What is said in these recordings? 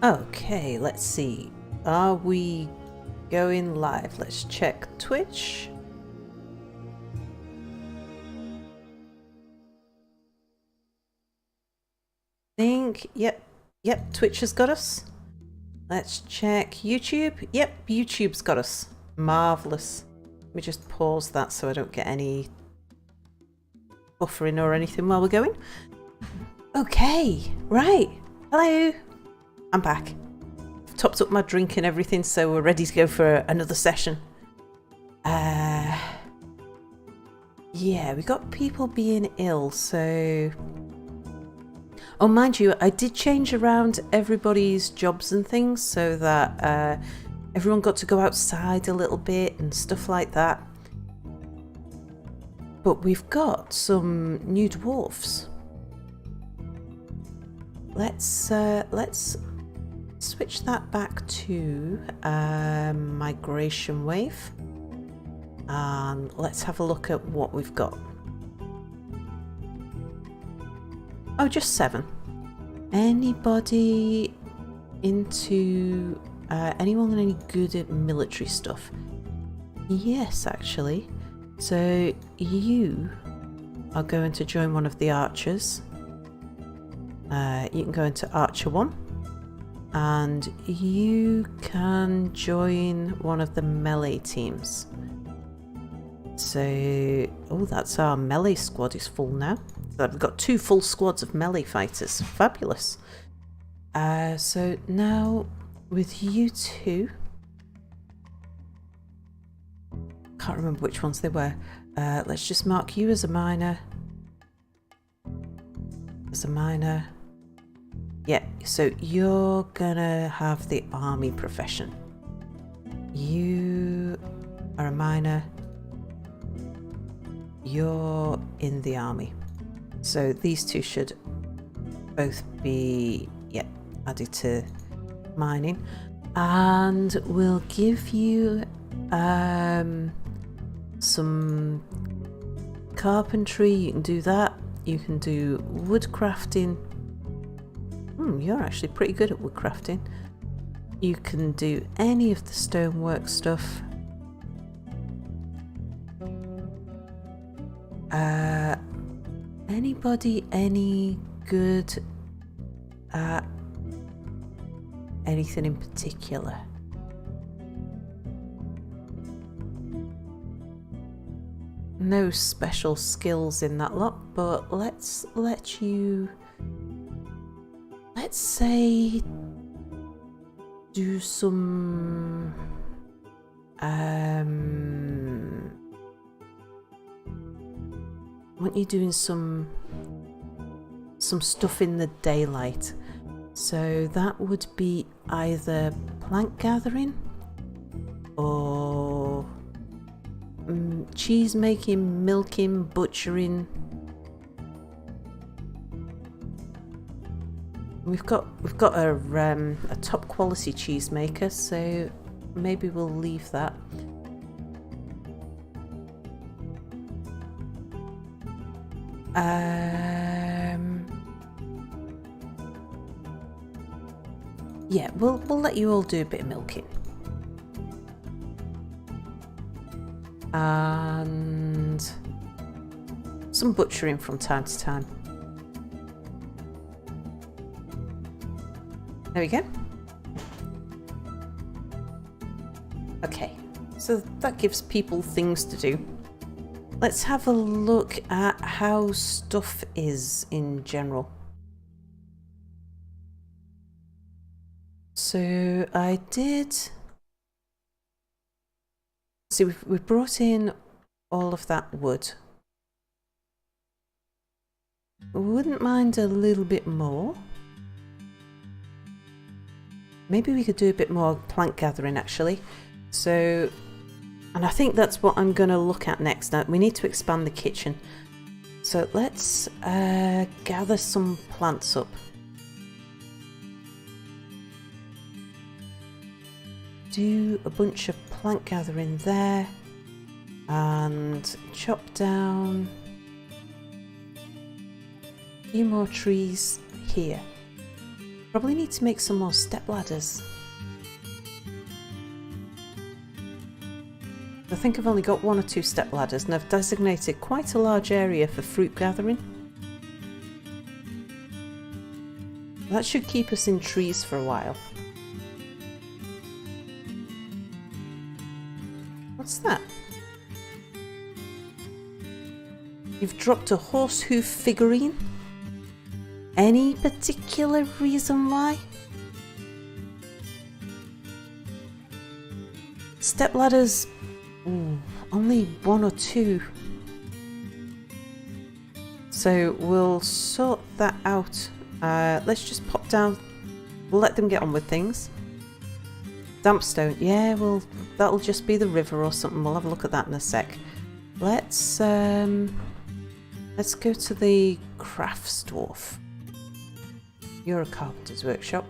Okay, let's see. Are we going live? Let's check Twitch. Yep, Twitch has got us. Let's check YouTube. Yep, YouTube's got us. Marvellous. Let me just pause that so I don't get any buffering or anything while we're going. Okay, right. Hello. I'm back. I've topped up my drink and everything, so we're ready to go for another session. Yeah, we got people being ill, so... Oh, mind you, I did change around everybody's jobs and things so that everyone got to go outside a little bit and stuff like that. But we've got some new dwarfs. Let's switch that back to migration wave. And let's have a look at what we've got. Oh, just 7. Anybody into... anyone any good at military stuff? Yes, actually. So you are going to join one of the archers. You can go into Archer 1. And you can join one of the melee teams. So... Oh, that's our melee squad is full now. We've got 2 full squads of melee fighters. Fabulous. So now with you two, can't remember which ones they were. Let's just mark you as a minor. Yeah, so you're gonna have the army profession. You are a minor. You're in the army. So these two should both be, added to mining. And we'll give you some carpentry. You can do that. You can do wood crafting. You're actually pretty good at wood crafting. You can do any of the stonework stuff. Anybody any good at anything in particular? No special skills in that lot, but let's say do some I want you doing some stuff in the daylight. So that would be either plant gathering or cheese making, milking, butchering. We've got a top quality cheese maker, so maybe we'll leave that. Yeah, we'll let you all do a bit of milking. And some butchering from time to time. There we go. Okay, so that gives people things to do. Let's have a look at how stuff is in general. So I did... See, we've brought in all of that wood. Wouldn't mind a little bit more. Maybe we could do a bit more plant gathering actually. So, and I think that's what I'm going to look at next. Now, we need to expand the kitchen. So let's gather some plants up. Do a bunch of plant gathering there and chop down a few more trees here. Probably need to make some more step ladders. I think I've only got 1 or 2 step ladders and I've designated quite a large area for fruit gathering. That should keep us in trees for a while. What's that? You've dropped a horse hoof figurine? Any particular reason why? Step ladders, only 1 or 2. So we'll sort that out. Let's just pop down. We'll let them get on with things. Dampstone, yeah, well, that'll just be the river or something. We'll have a look at that in a sec. Let's go to the crafts dwarf. You're a carpenter's workshop.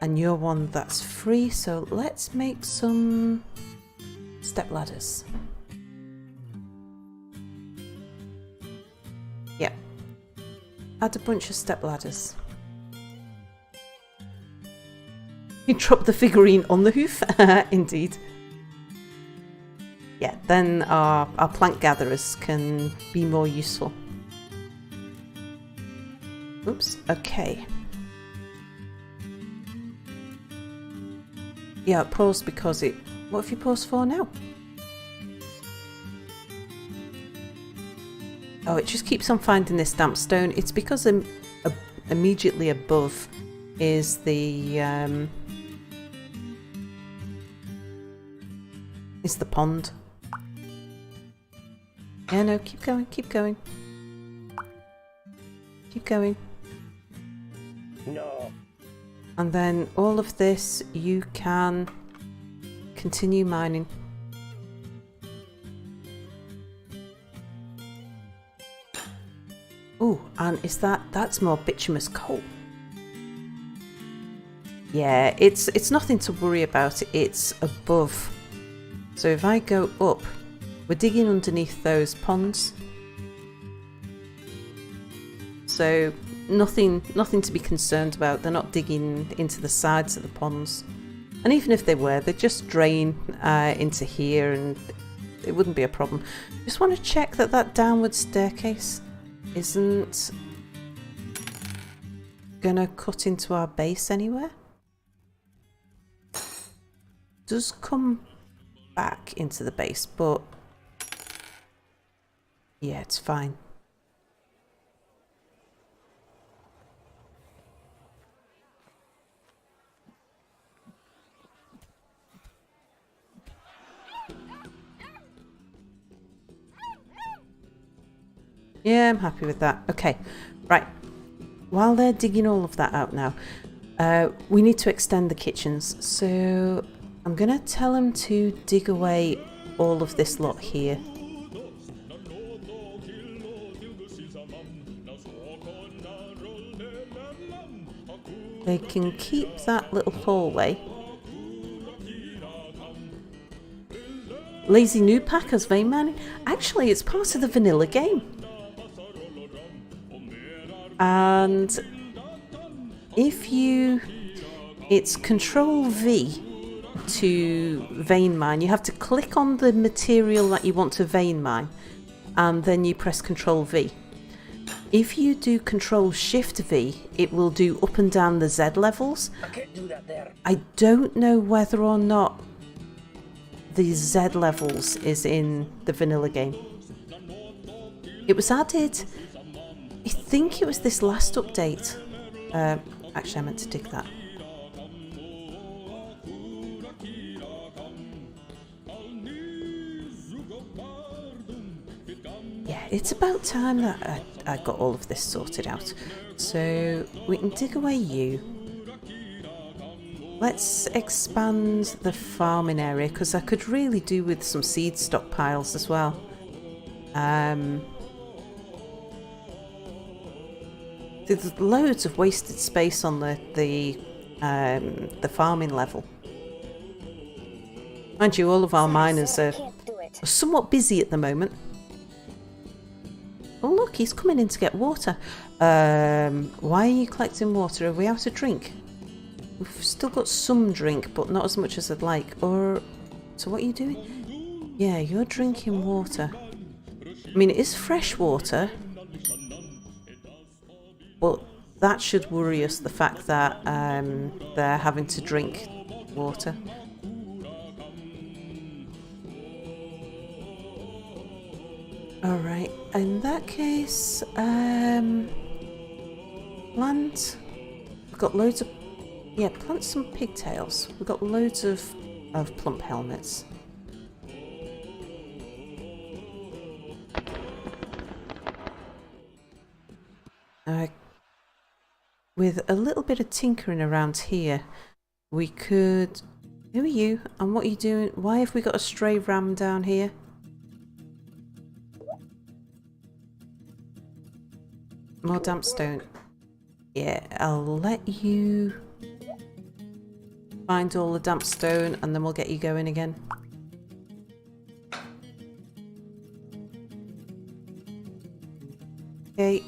And you're one that's free, so let's make some step ladders. Yeah. Add a bunch of step ladders. You drop the figurine on the hoof? Indeed. Yeah, then our plant gatherers can be more useful. Oops, okay. Yeah, it paused because it... What have you paused for now? Oh, it just keeps on finding this damp stone. It's because immediately above is the pond. Yeah, no, keep going, keep going. Keep going. No. And then all of this you can continue mining. Oh, and is that's more bituminous coal. Yeah, it's nothing to worry about. It's above. So if I go up, we're digging underneath those ponds. So nothing to be concerned about. They're not digging into the sides of the ponds. And even if they were, they'd just drain into here and it wouldn't be a problem. Just want to check that downward staircase isn't gonna cut into our base anywhere. Does come back into the base, but yeah, it's fine. Yeah, I'm happy with that. Okay, right. While they're digging all of that out now, we need to extend the kitchens. So I'm going to tell them to dig away all of this lot here. They can keep that little hallway. Lazy New Packers vein mining. Actually, it's part of the vanilla game. And if you... It's Control V to vein mine. You have to click on the material that you want to vein mine and then you press Control V. If you do Control Shift V, it will do up and down the Z levels. I can't do that there. I don't know whether or not the Z levels is in the vanilla game. It was added, I think it was this last update. Actually, I meant to dig that. Yeah, it's about time that I got all of this sorted out. So we can dig away you. Let's expand the farming area because I could really do with some seed stockpiles as well. There's loads of wasted space on the farming level. Mind you, all of our miners are somewhat busy at the moment. Oh look, look, he's coming in to get water. Why are you collecting water? Are we out of drink? We've still got some drink, but not as much as I'd like. Or, so what are you doing? Yeah, you're drinking water. I mean, it is fresh water, but that should worry us, the fact that they're having to drink water. Alright, in that case, plant. We've got loads of, yeah, plant some pigtails. We've got loads of plump helmets. With a little bit of tinkering around here, we could... Who are you? And what are you doing? Why have we got a stray ram down here? More damp stone. Yeah, I'll let you find all the damp stone and then we'll get you going again. Okay.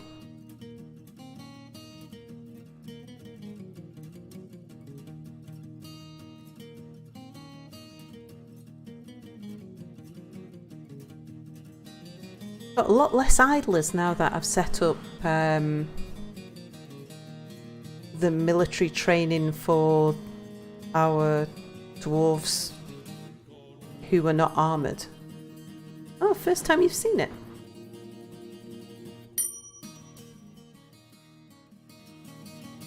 Got a lot less idlers now that I've set up the military training for our dwarves who are not armoured. Oh, first time you've seen it.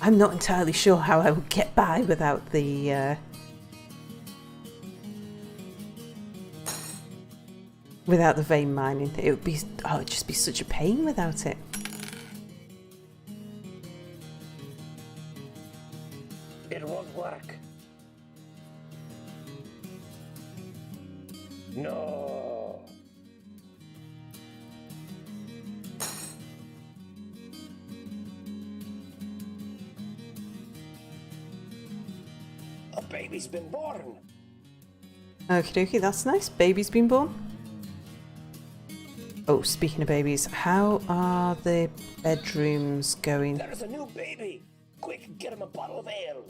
I'm not entirely sure how I would get by without the vein mining. It would be, oh, it'd just be such a pain without it. It won't work. No. A baby's been born. Okie dokie, that's nice. Baby's been born. Oh, speaking of babies, how are the bedrooms going? There's a new baby. Quick, get him a bottle of ale.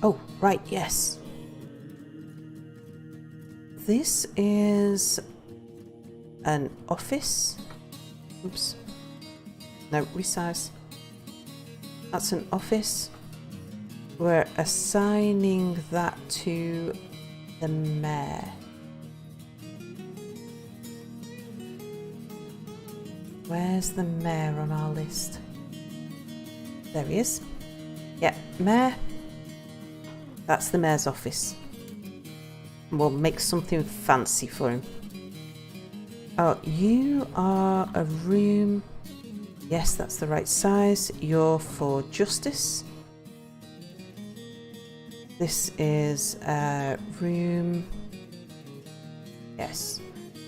Oh, right, yes. This is an office. Oops. No, resize. That's an office. We're assigning that to the mayor. Where's the mayor on our list? There he is. Yeah, mayor. That's the mayor's office. We'll make something fancy for him. Oh, you are a room. Yes, that's the right size. You're for justice. This is a room. Yes,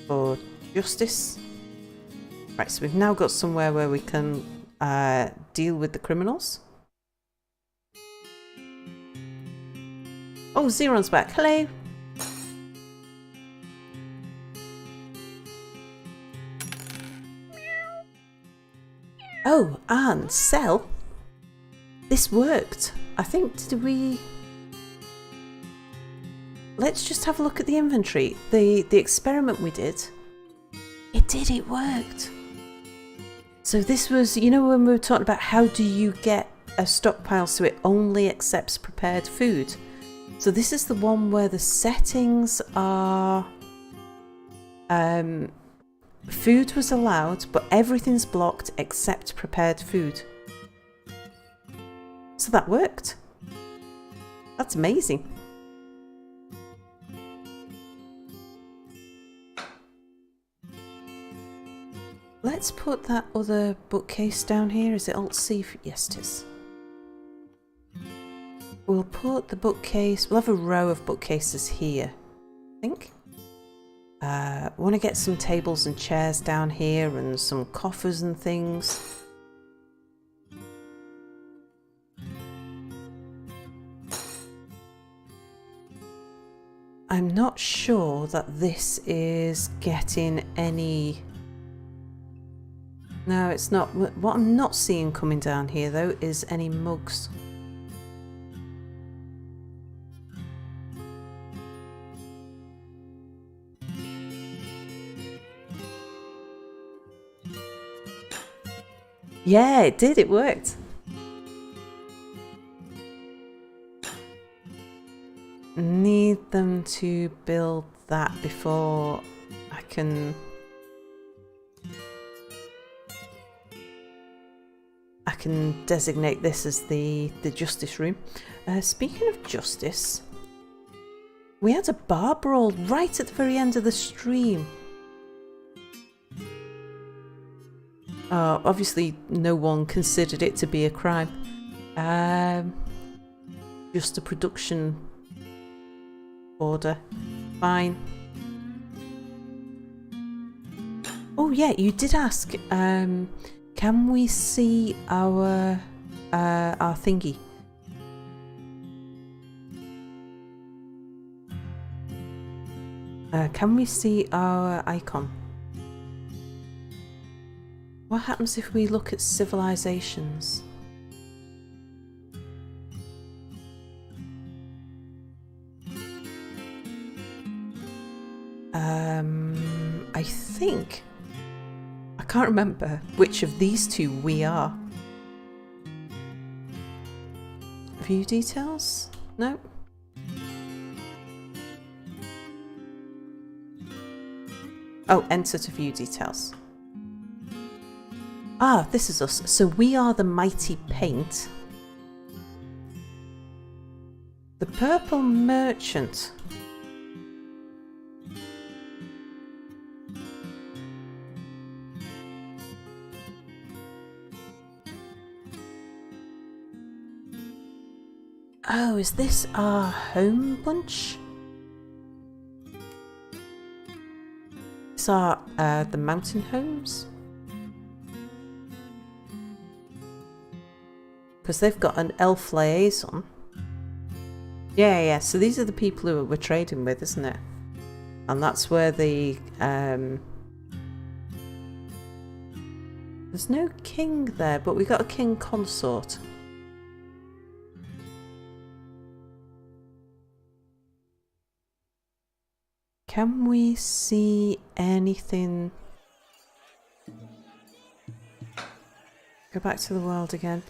for justice. Right, so we've now got somewhere where we can deal with the criminals. Oh, Zeron's back. Hello. Oh, and sell. This worked. I think, did we... Let's just have a look at the inventory. The experiment we did. It worked. So this was, you know, when we were talking about how do you get a stockpile so it only accepts prepared food. So this is the one where the settings are food was allowed, but everything's blocked except prepared food. So that worked. That's amazing. Let's put that other bookcase down here. Is it Alt-C? Yes, it is. We'll put the bookcase... We'll have a row of bookcases here, I think. Want to get some tables and chairs down here and some coffers and things. I'm not sure that this is getting any No, it's not. What I'm not seeing coming down here, though, is any mugs. Yeah, it did. It worked. Need them to build that before I can designate this as the justice room. Speaking of justice, we had a bar brawl right at the very end of the stream. Obviously no one considered it to be a crime. Just a production order. Fine. Oh yeah, you did ask, can we see our thingy? Can we see our icon? What happens if we look at civilizations? I think I can't remember which of these two we are. View details? No. Oh, enter to view details. Ah, this is us. So we are the mighty paint. The purple merchant. Oh, is this our home bunch? These are the mountain homes? Because they've got an elf liaison. Yeah, so these are the people who we're trading with, isn't it? And that's where the... There's no king there, but we got a king consort. Can we see anything? Go back to the world again.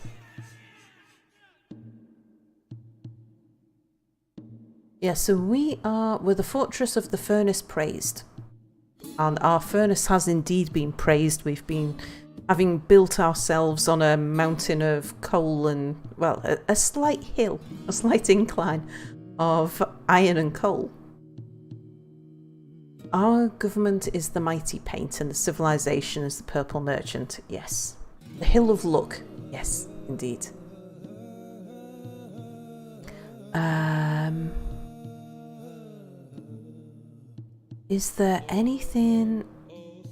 Yeah, so we're the fortress of the furnace praised. And our furnace has indeed been praised. We've been having built ourselves on a mountain of coal and, well, a slight hill, a slight incline of iron and coal. Our government is the mighty paint and the civilization is the purple merchant. Yes. The hill of luck. Yes, indeed. Is there anything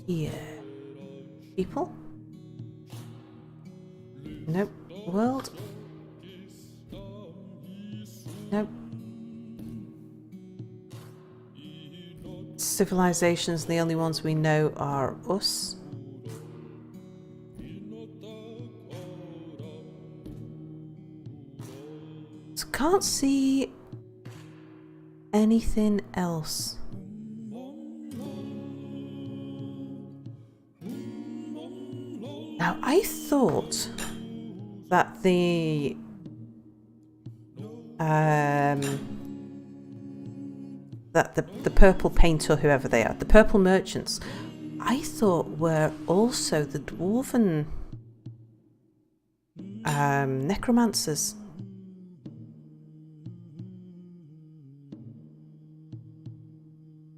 here? People? Nope. World? Nope. Civilizations, the only ones we know are us. So can't see anything else. Now I thought that the the purple paint or whoever they are, the purple merchants, I thought were also the dwarven necromancers.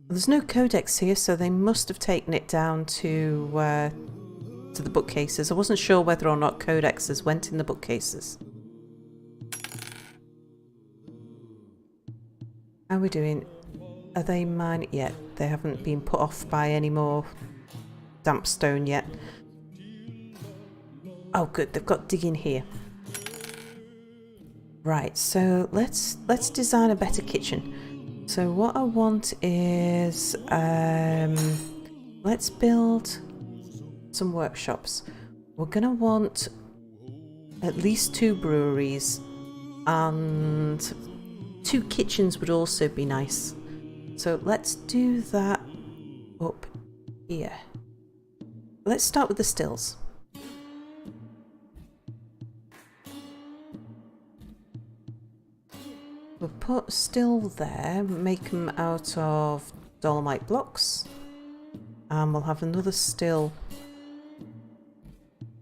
There's no codex here, so they must have taken it down to the bookcases. I wasn't sure whether or not codexes went in the bookcases. How are we doing? Are they mine yet? They haven't been put off by any more damp stone yet. Oh good, they've got digging here. Right, so let's design a better kitchen. So what I want is let's build some workshops. We're going to want at least 2 breweries, and 2 kitchens would also be nice. So let's do that up here. Let's start with the stills. We'll put a still there, make them out of dolomite blocks, and we'll have another still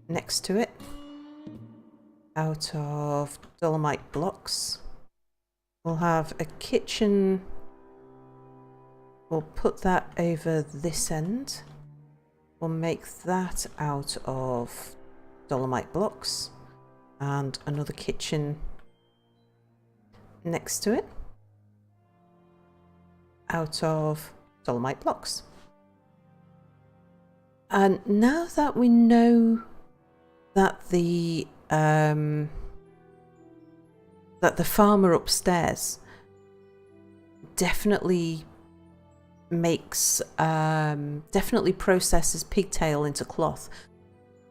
next to it out of dolomite blocks. We'll have a kitchen, we'll put that over this end. We'll make that out of dolomite blocks, and another kitchen next to it out of dolomite blocks. And now that we know that the farmer upstairs definitely makes definitely processes pigtail into cloth,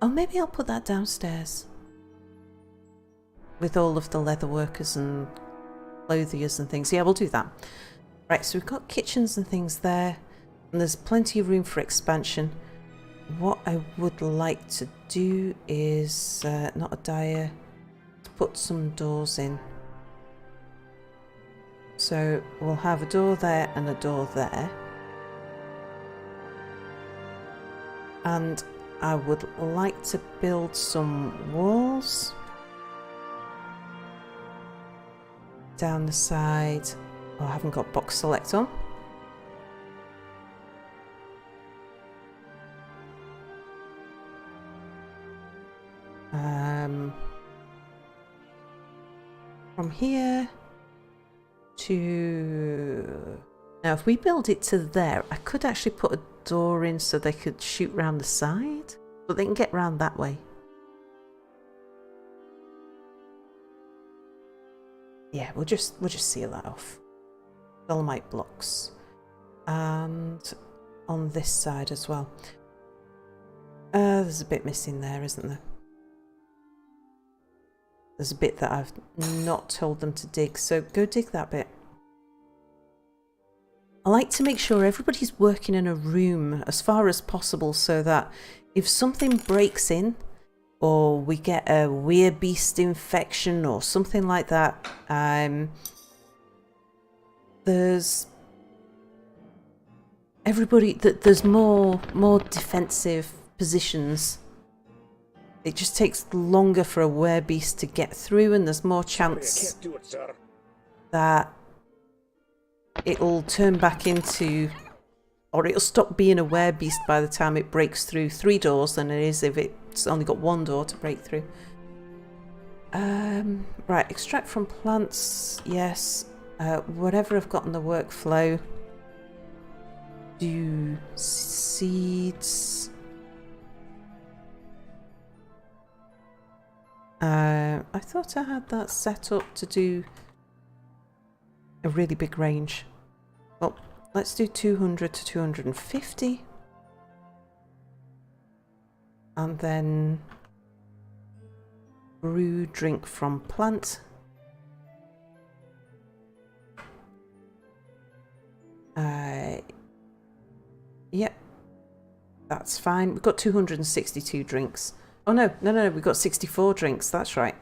oh, maybe I'll put that downstairs with all of the leather workers and clothiers and things. Yeah, we'll do that. Right, so we've got kitchens and things there, and there's plenty of room for expansion. What I would like to do is not a dyer, to put some doors in. So we'll have a door there and a door there. And I would like to build some walls down the side. Oh, I haven't got box select on. From here to... Now, if we build it to there, I could actually put a door in so they could shoot round the side, but they can get round that way. Yeah, we'll just seal that off. Dolomite blocks, and on this side as well. There's a bit missing there, isn't there? There's a bit that I've not told them to dig, so go dig that bit. I like to make sure everybody's working in a room as far as possible, so that if something breaks in, or we get a werebeast infection or something like that, there's everybody that there's more defensive positions. It just takes longer for a werebeast to get through, and there's more chance that it'll turn back into, or it'll stop being a werebeast by the time it breaks through 3 doors than it is if it's only got 1 door to break through. Right, extract from plants, yes. Whatever I've got in the workflow. Do seeds. I thought I had that set up to do a really big range. Well, let's do 200 to 250. And then brew drink from plant. Yep, that's fine. We've got 262 drinks. Oh no, we've got 64 drinks, that's right.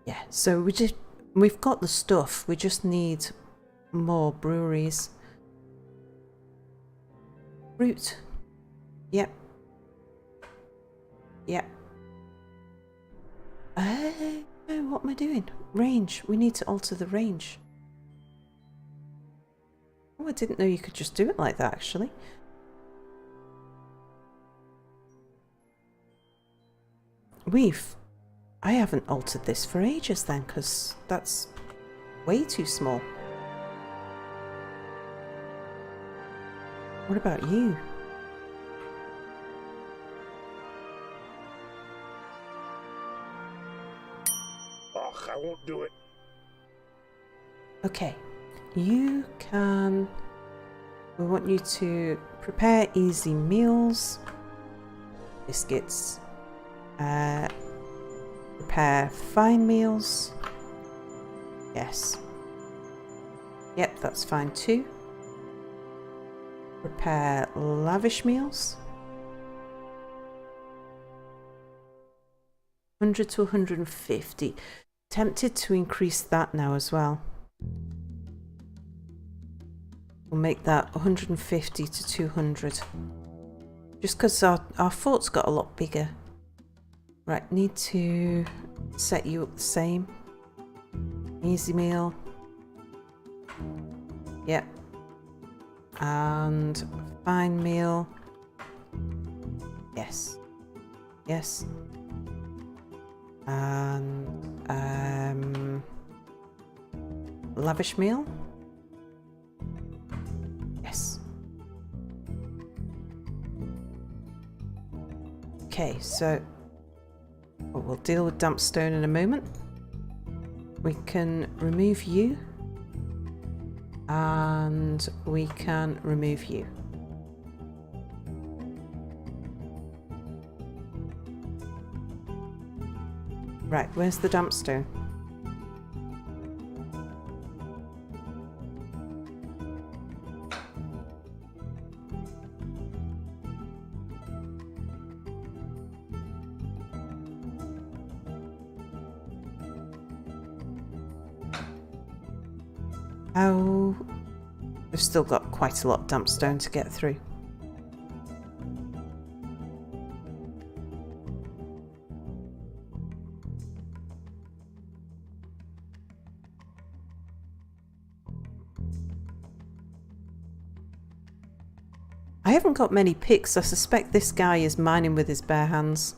Yeah, so we've got the stuff, we just need more breweries. Fruit. Yep. Yep. What am I doing? Range. We need to alter the range. Oh, I didn't know you could just do it like that, actually. I haven't altered this for ages then, because that's way too small. What about you? Ugh, I won't do it. Okay, you can We want you to prepare easy meals, biscuits, prepare fine meals. Yes. Yep, that's fine too. Prepare lavish meals. 100 to 150. Tempted to increase that now as well. We'll make that 150 to 200. Just because our fort's got a lot bigger. Right, need to set you up the same. Easy meal. Yep. And fine meal. Yes. Yes. And lavish meal. Yes. Okay, so we'll deal with damp stone in a moment. We can remove you. And we can remove you. Right, where's the damp stone? Oh, we've still got quite a lot of damp stone to get through. I haven't got many picks. I suspect this guy is mining with his bare hands.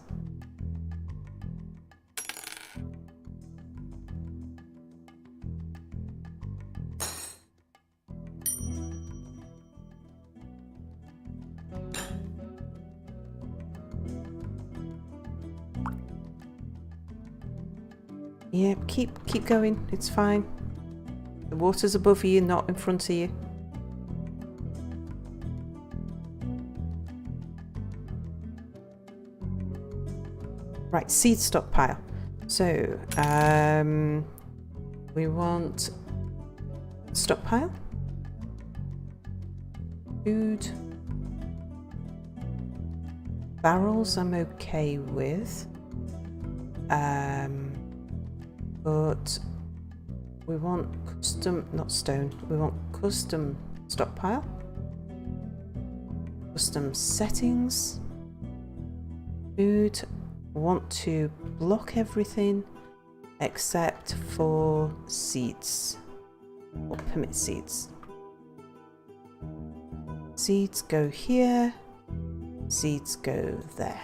Yeah, keep going. It's fine. The water's above you, not in front of you. Right, seed stockpile. So, we want stockpile, food, barrels I'm okay with, but we want custom, not stone, we want custom stockpile, custom settings, food. Want to block everything except for seeds or permit seeds. Seeds go here, seeds go there.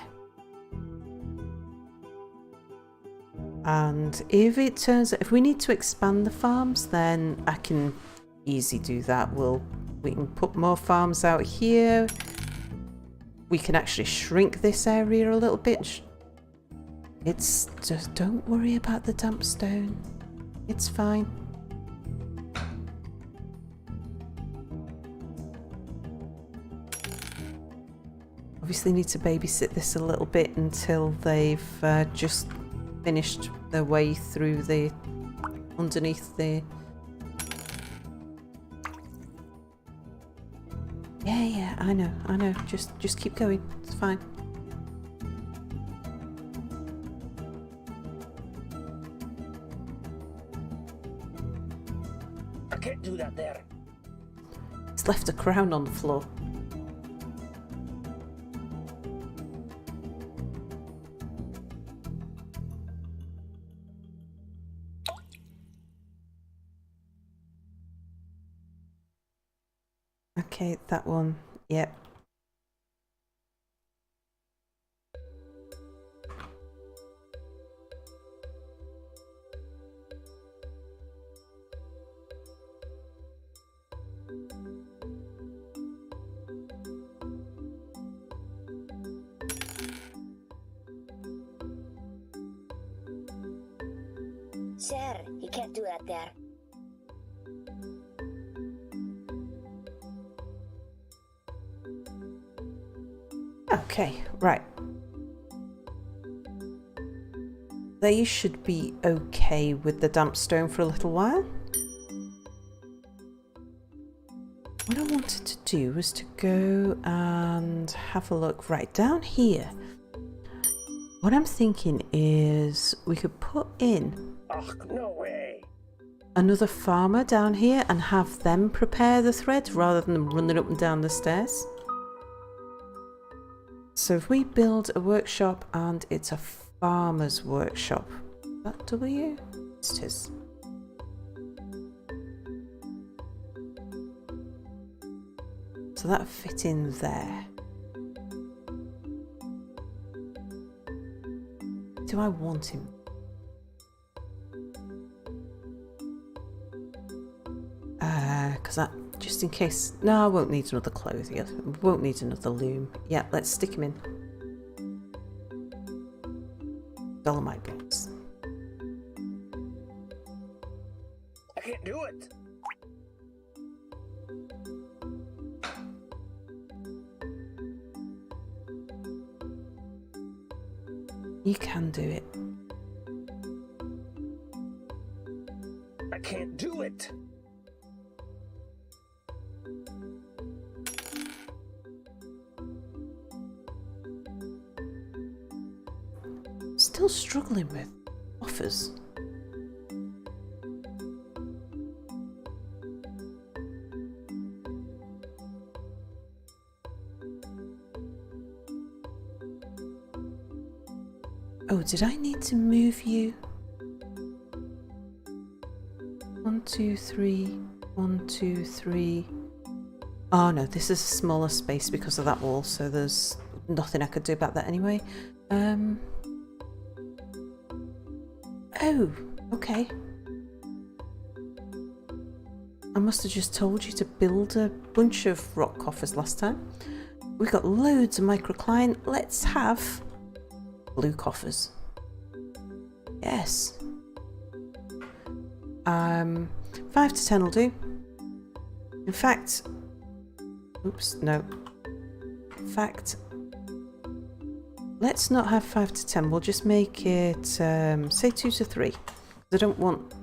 And if it turns out, if we need to expand the farms, then I can easily do that. We can put more farms out here. We can actually shrink this area a little bit. It's just, don't worry about the damp stone. It's fine. Obviously need to babysit this a little bit until they've just finished their way through the underneath the... Yeah, I know. Just keep going. It's fine. Can't do that there. It's left a crown on the floor. Okay, that one. Yep. Sir, you can't do that there. Okay, right. They should be okay with the damp stone for a little while. What I wanted to do was to go and have a look right down here. What I'm thinking is we could put in No way. another farmer down here and have them prepare the thread rather than them running up and down the stairs. So if we build a workshop and it's a farmer's workshop, is that W? Yes, it is. So that fit in there. Do I want him? Because that, just in case. No, I won't need another clothier. Won't need another loom. Yeah, let's stick him in. Dolomite blocks. I can't do it. You can do it. I can't do it. Still struggling with offers. Oh, did I need to move you? 1, 2, 3, 1, 2, 3. Oh no, this is a smaller space because of that wall, so there's nothing I could do about that anyway. Oh, okay. I must have just told you to build a bunch of rock coffers last time. We've got loads of microcline. Let's have blue coffers. Yes. 5 to 10 will do. In fact, oops, no. In fact, let's not have 5 to 10. We'll just make it, say 2 to 3. I don't want,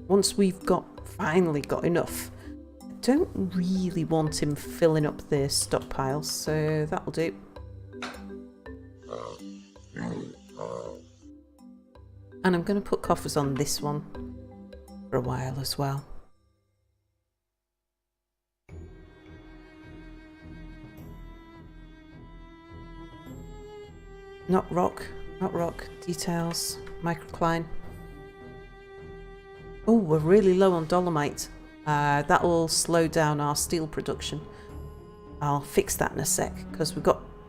once we've finally got enough, I don't really want him filling up the stockpiles, so that'll do. And I'm going to put coffers on this one for a while as well. Not rock, details, microcline. Oh, we're really low on dolomite. That'll slow down our steel production. I'll fix that in a sec because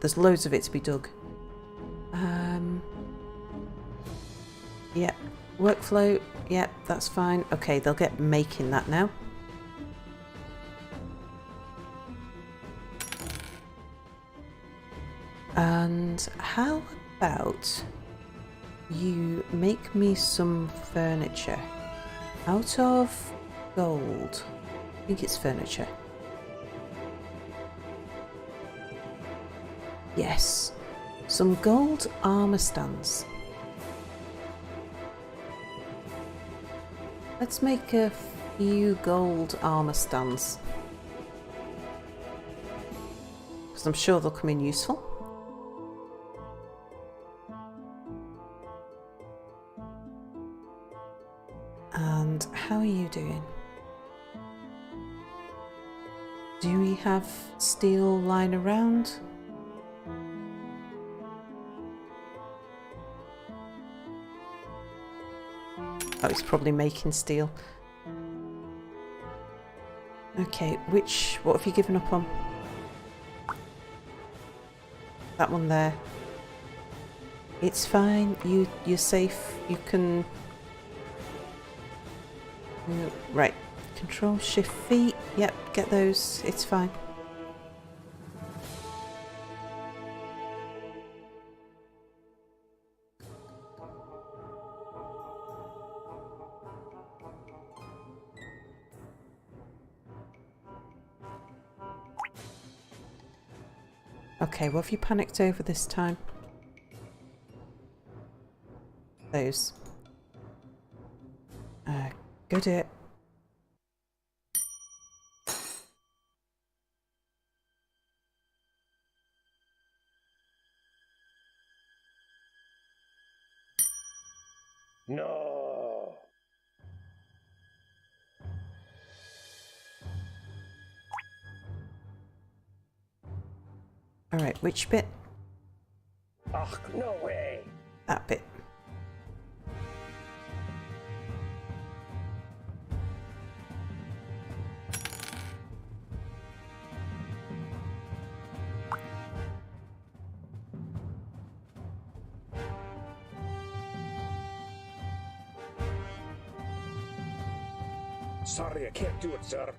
there's loads of it to be dug. Yep, workflow, yep, that's fine. Okay, they'll get making that now. And how about you make me some furniture out of gold? I think it's furniture. Yes, some gold armor stands. Let's make a few gold armor stands, because I'm sure they'll come in useful. And how are you doing? Do we have steel lying around? Oh, he's probably making steel. Okay, what have you given up on? That one there. It's fine, you're safe, you can... Right, Control Shift V, yep, get those, it's fine. Okay, what have you panicked over this time? Those. Go do it. No. Alright, which bit? Ach, no way. That bit. Sorry, I can't do it, sir.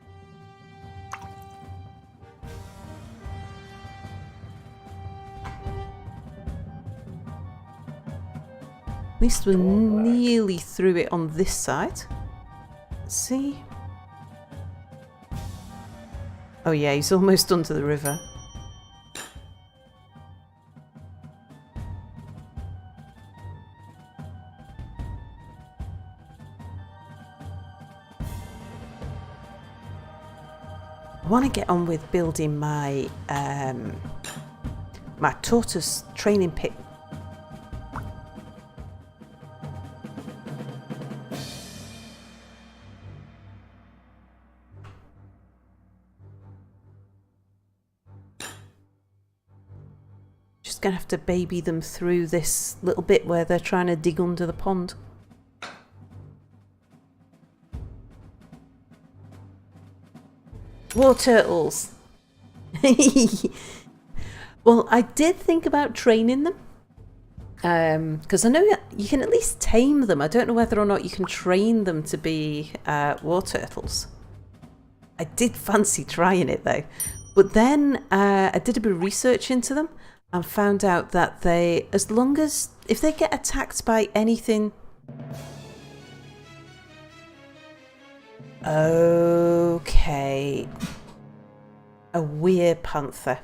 At least we're nearly through it on this side. Let's see. Oh yeah, he's almost under the river. I want to get on with building my my tortoise training pit. Just gonna have to baby them through this little bit where they're trying to dig under the pond. War turtles. Well, I did think about training them. Because I know you can at least tame them. I don't know whether or not you can train them to be war turtles. I did fancy trying it though. But then I did a bit of research into them and found out that they, as long as, if they get attacked by anything... Okay. A weird panther.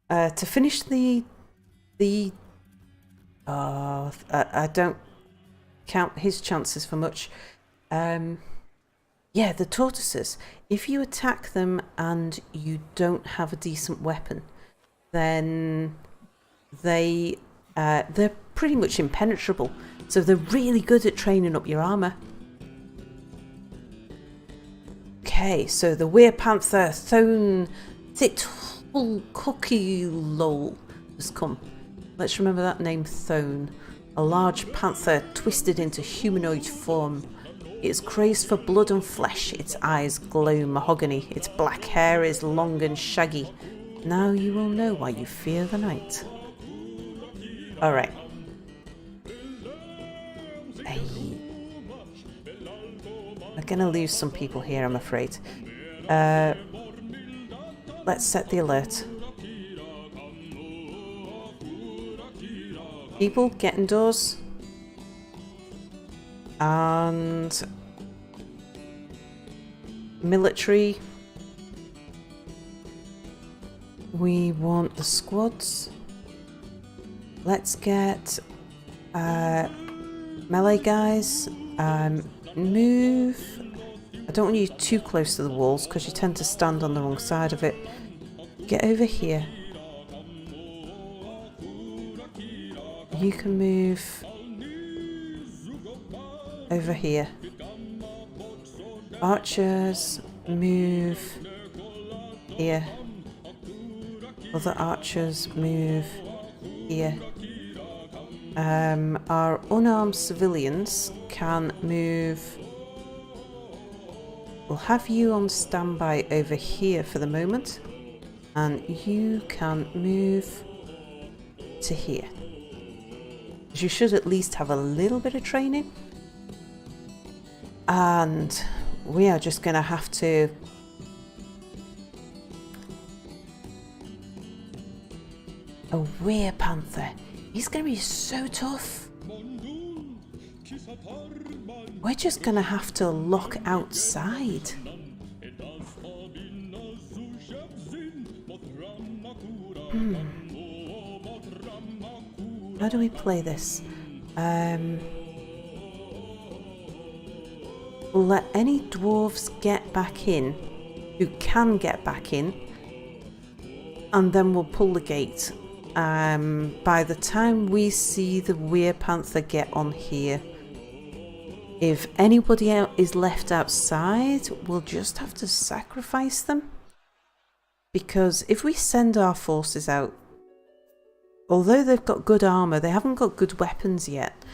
To finish I don't count his chances for much. Yeah, the tortoises. If you attack them and you don't have a decent weapon, then they're pretty much impenetrable. So they're really good at training up your armor. Okay, so the Weir Panther Thone Thitful Cookie Lol has come. Let's remember that name, Thone. A large panther twisted into humanoid form. It is crazed for blood and flesh. Its eyes glow mahogany. Its black hair is long and shaggy. Now you will know why you fear the night. Alright. Hey. We're gonna lose some people here, I'm afraid. Let's set the alert. People, get indoors. And military. We want the squads. Let's get melee guys. Move. I don't want you too close to the walls because you tend to stand on the wrong side of it. Get over here. You can move over here. Archers, move here. Other archers, move here. Our unarmed civilians can move. We'll have you on standby over here for the moment, and you can move to here. You should at least have a little bit of training. And we are just going to have to... A Weir Panther. He's going to be so tough. We're just going to have to lock outside. How do we play this? We'll let any dwarves get back in who can get back in, and then we'll pull the gate. By the time we see the Weir Panther get on here, if anybody else is left outside, we'll just have to sacrifice them. Because if we send our forces out, although they've got good armour, they haven't got good weapons yet.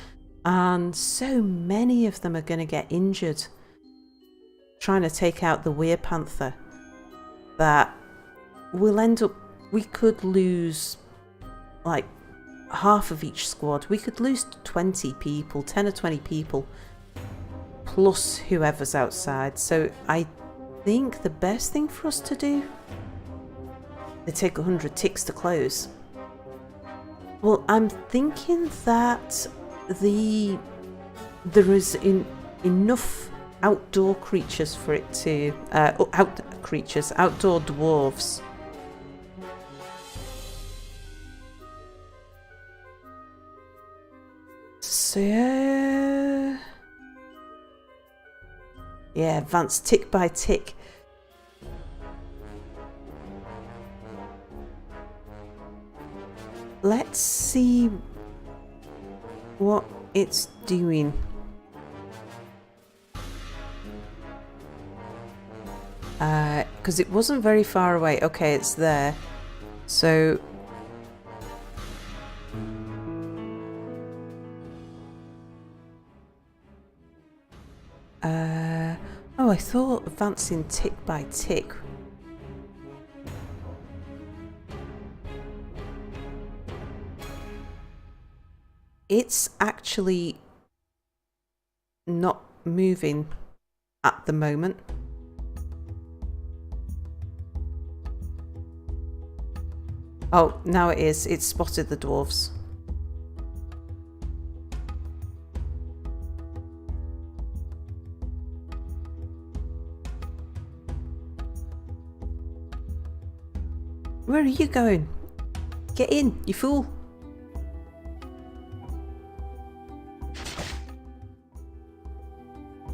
And so many of them are going to get injured trying to take out the Weir Panther that we'll end up, we could lose like half of each squad. We could lose 20 people, 10 or 20 people, plus whoever's outside. So I think the best thing for us to do, they take 100 ticks to close. Well, I'm thinking that there is enough outdoor creatures for it to outdoor dwarves. So yeah, advance tick by tick. Let's see what it's doing. Because it wasn't very far away. Okay, it's there. So oh, I thought advancing tick by tick. It's actually not moving at the moment. Oh, now it is. It's spotted the dwarves. Where are you going? Get in, you fool.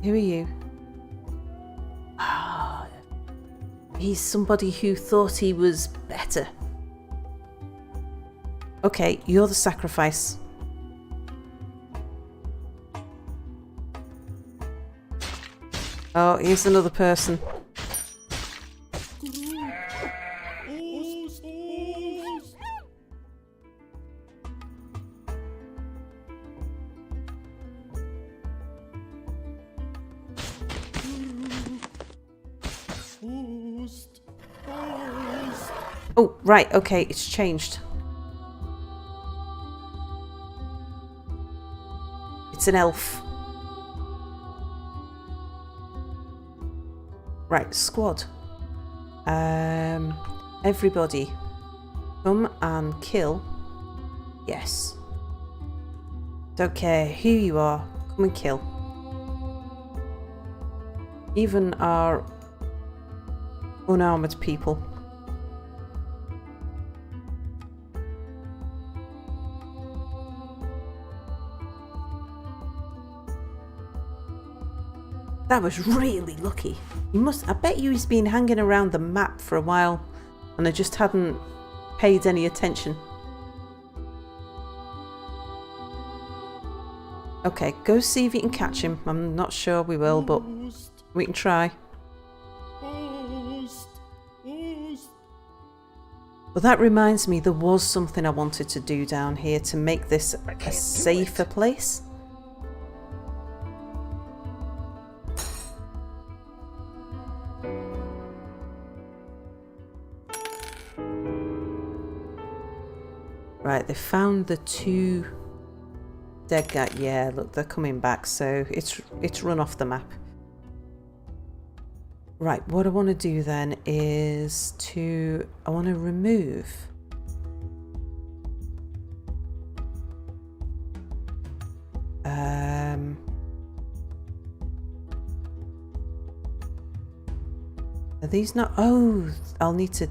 Who are you? Ah, he's somebody who thought he was better. Okay, you're the sacrifice. Oh, here's another person. Oh, right, okay, it's changed. It's an elf. Right, squad. Everybody, come and kill. Yes. Don't care who you are, come and kill. Even our unarmored people. That was really lucky. I bet you he's been hanging around the map for a while and I just hadn't paid any attention. Okay, go see if you can catch him. I'm not sure we will, but we can try. Well, that reminds me, there was something I wanted to do down here to make this a safer place. Right, they found the two dead guys. Yeah, look, they're coming back, so it's run off the map. Right, what I want to do then is I want to remove are these not? Oh, I'll need to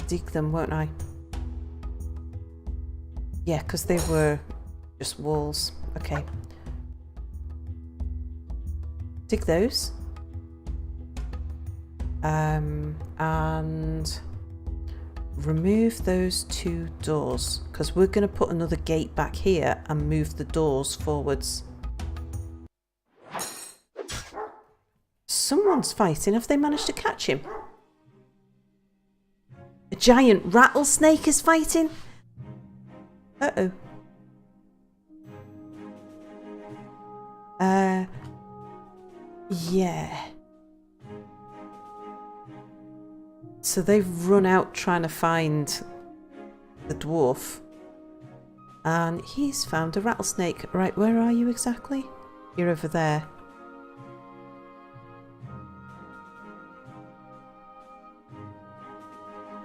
dig them, won't I? Yeah, because they were just walls. Okay. Dig those. And remove those 2 doors, because we're going to put another gate back here and move the doors forwards. Someone's fighting. Have they managed to catch him? A giant rattlesnake is fighting? Uh-oh. Yeah. So they've run out trying to find the dwarf. And he's found a rattlesnake. Right, where are you exactly? You're over there.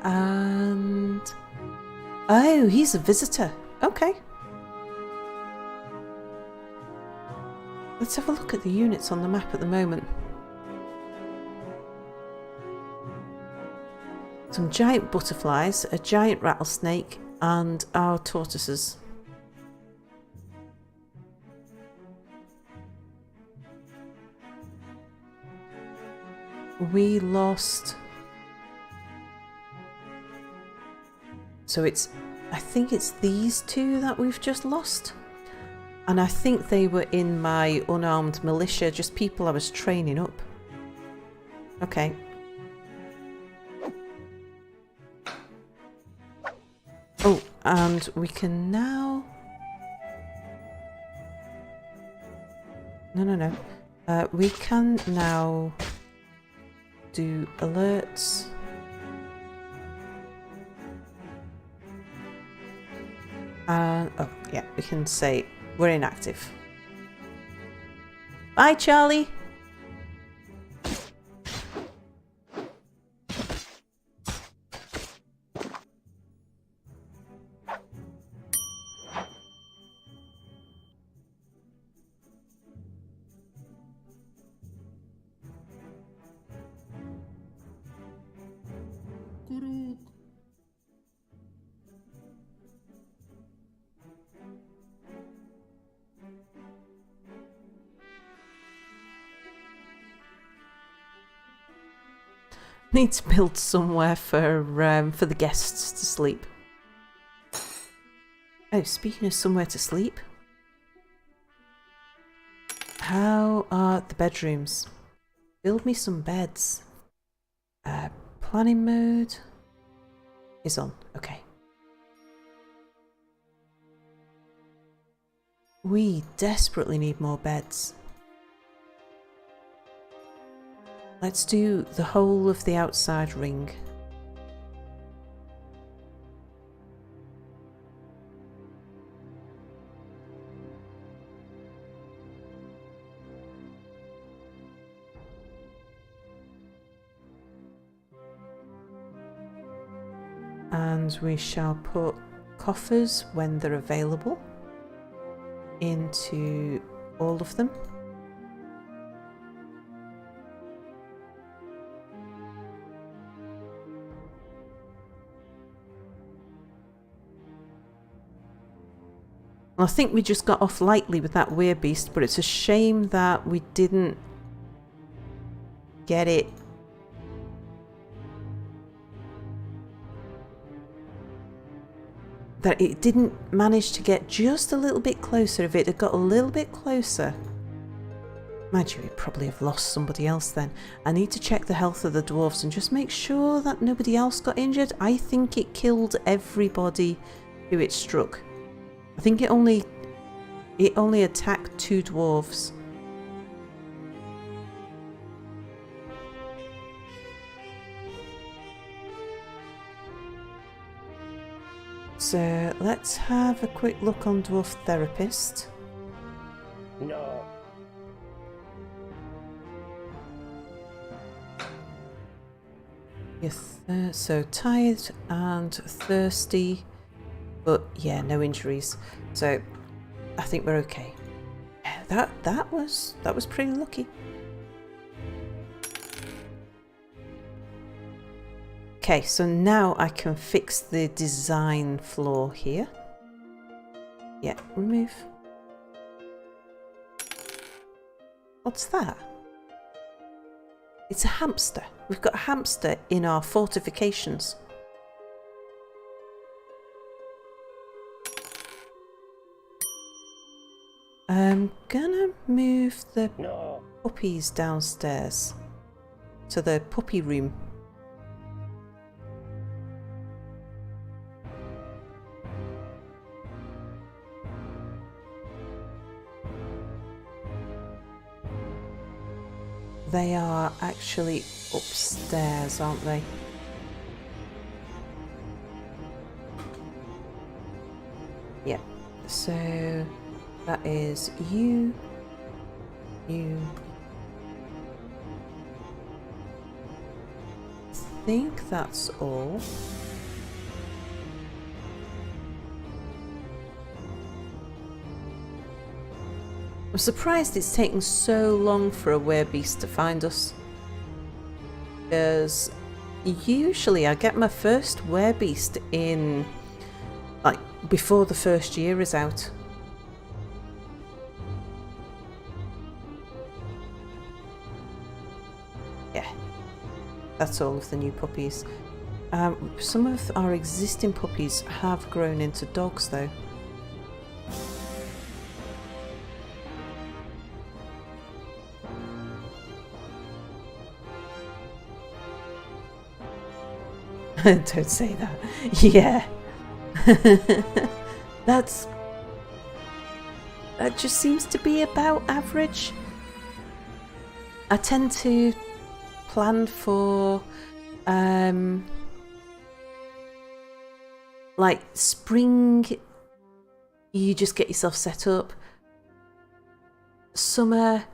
And... oh, he's a visitor. Okay. Let's have a look at the units on the map at the moment. Some giant butterflies, a giant rattlesnake, and our tortoises. We lost... so it's... I think it's these 2 that we've just lost. And I think they were in my unarmed militia, just people I was training up. Okay. Oh, and we can now... No. We can now do alerts. Oh, yeah, we can say we're inactive. Bye, Charlie. Need to build somewhere for the guests to sleep. Oh, speaking of somewhere to sleep, how are the bedrooms? Build me some beds. Planning mode is on. Okay. We desperately need more beds. Let's do the whole of the outside ring. And we shall put coffers when they're available into all of them. I think we just got off lightly with that weirbeast, but it's a shame that we didn't get it. That it didn't manage to get just a little bit closer. If it had got a little bit closer, mind you, we'd probably have lost somebody else then. I need to check the health of the dwarves and just make sure that nobody else got injured. I think it killed everybody who it struck. I think it only attacked 2 dwarves. So let's have a quick look on Dwarf Therapist. No. You're so tired and thirsty, but yeah, no injuries. So I think we're okay. Yeah, that was pretty lucky. Okay, so now I can fix the design flaw here. Yeah, remove. What's that? It's a hamster. We've got a hamster in our fortifications. I'm gonna move the No. puppies downstairs to the puppy room. They are actually upstairs, aren't they? Yeah, so that is you. I think that's all. I'm surprised it's taken so long for a werebeast to find us. Because usually I get my first werebeast in, like, before the first year is out. Yeah, that's all of the new puppies. Some of our existing puppies have grown into dogs though. Don't say that. Yeah. That just seems to be about average. I tend to plan for like spring, you just get yourself set up. Summer,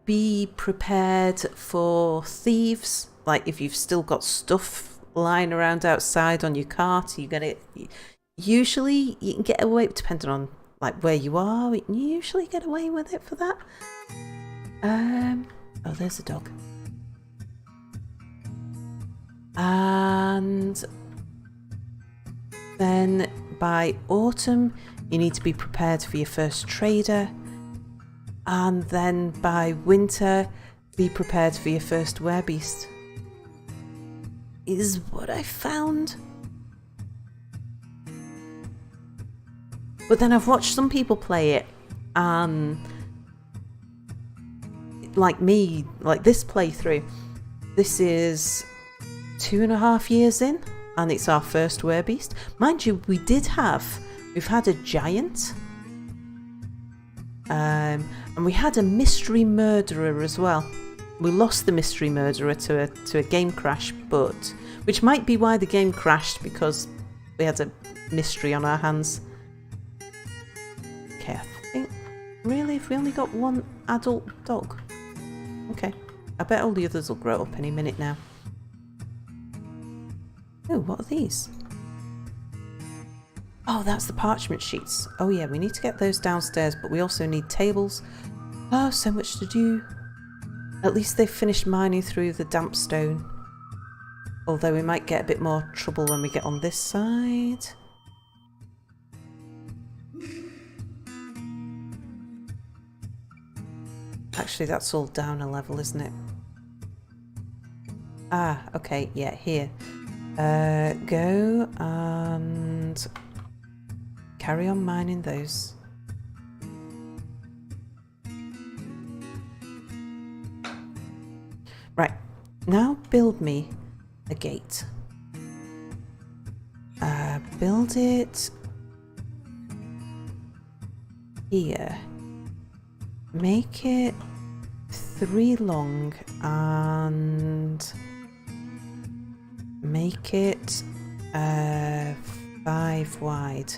be prepared for thieves. Like if you've still got stuff lying around outside on your cart, you're gonna usually you can get away, depending on like where you are, you can usually get away with it for that. Oh, there's a dog. And then by autumn you need to be prepared for your first trader, and then by winter be prepared for your first werebeast, is what I found. But then I've watched some people play it, like me, like this playthrough, this is 2.5 years in, and it's our first werebeast. Mind you, we've had a giant, and we had a mystery murderer as well. We lost the mystery murderer to a game crash, but which might be why the game crashed, because we had a mystery on our hands. Okay, I think really if we only got one adult dog. Okay, I bet all the others will grow up any minute now. Oh, what are these? Oh, that's the parchment sheets. Oh yeah, we need to get those downstairs, but we also need tables. Oh, so much to do. At least they've finished mining through the damp stone. Although we might get a bit more trouble when we get on this side. Actually, that's all down a level, isn't it? Ah, okay, yeah, here. Go and carry on mining those. Right, now build me a gate. Build it here. Make it 3 long and make it 5 wide.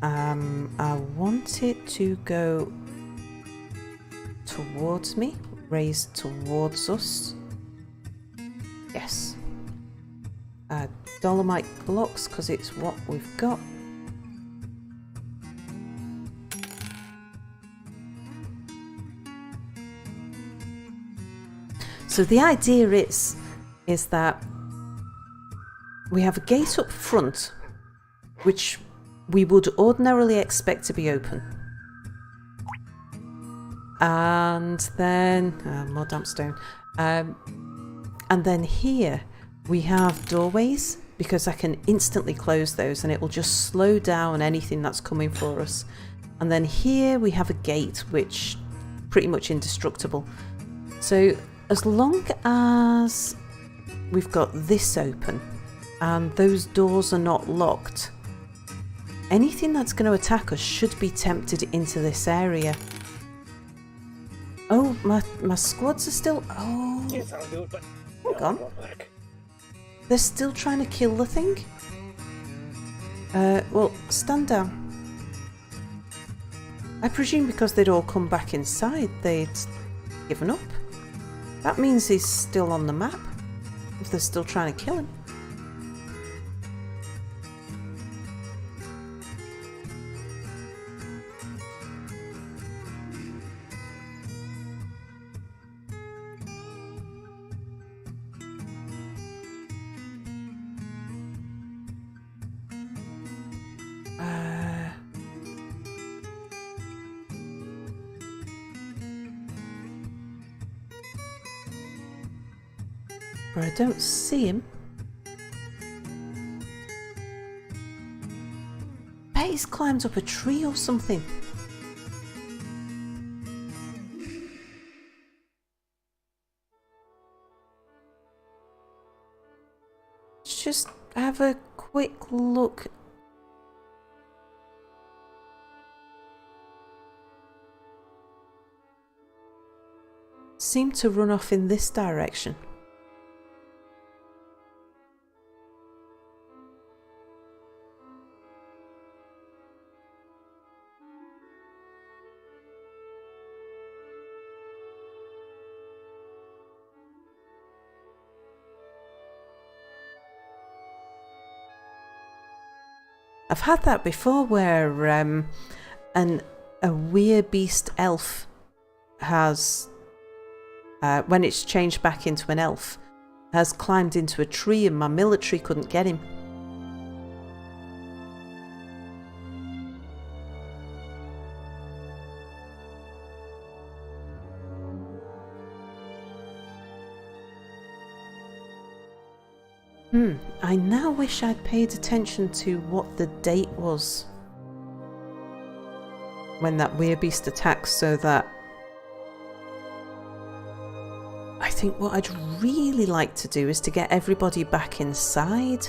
I want it to go towards me, raised towards us. Yes. Dolomite blocks, because it's what we've got. So the idea is that we have a gate up front, which we would ordinarily expect to be open. And then more damp stone. And then here we have doorways, because I can instantly close those and it will just slow down anything that's coming for us. And then here we have a gate, which pretty much indestructible. So as long as we've got this open and those doors are not locked, anything that's going to attack us should be tempted into this area. Oh, my squads are still... Oh, Yes, I'll do it, but hold on. it won't work. They're still trying to kill the thing? Well, stand down. I presume because they'd all come back inside, they'd given up. That means he's still on the map, if they're still trying to kill him. But I don't see him. Bet he's climbed up a tree or something. Let's just have a quick look. Seemed to run off in this direction. I've had that before where a weird beast elf has, when it's changed back into an elf, has climbed into a tree and my military couldn't get him. I now wish I'd paid attention to what the date was when that weirbeast attacks, so that I think what I'd really like to do is to get everybody back inside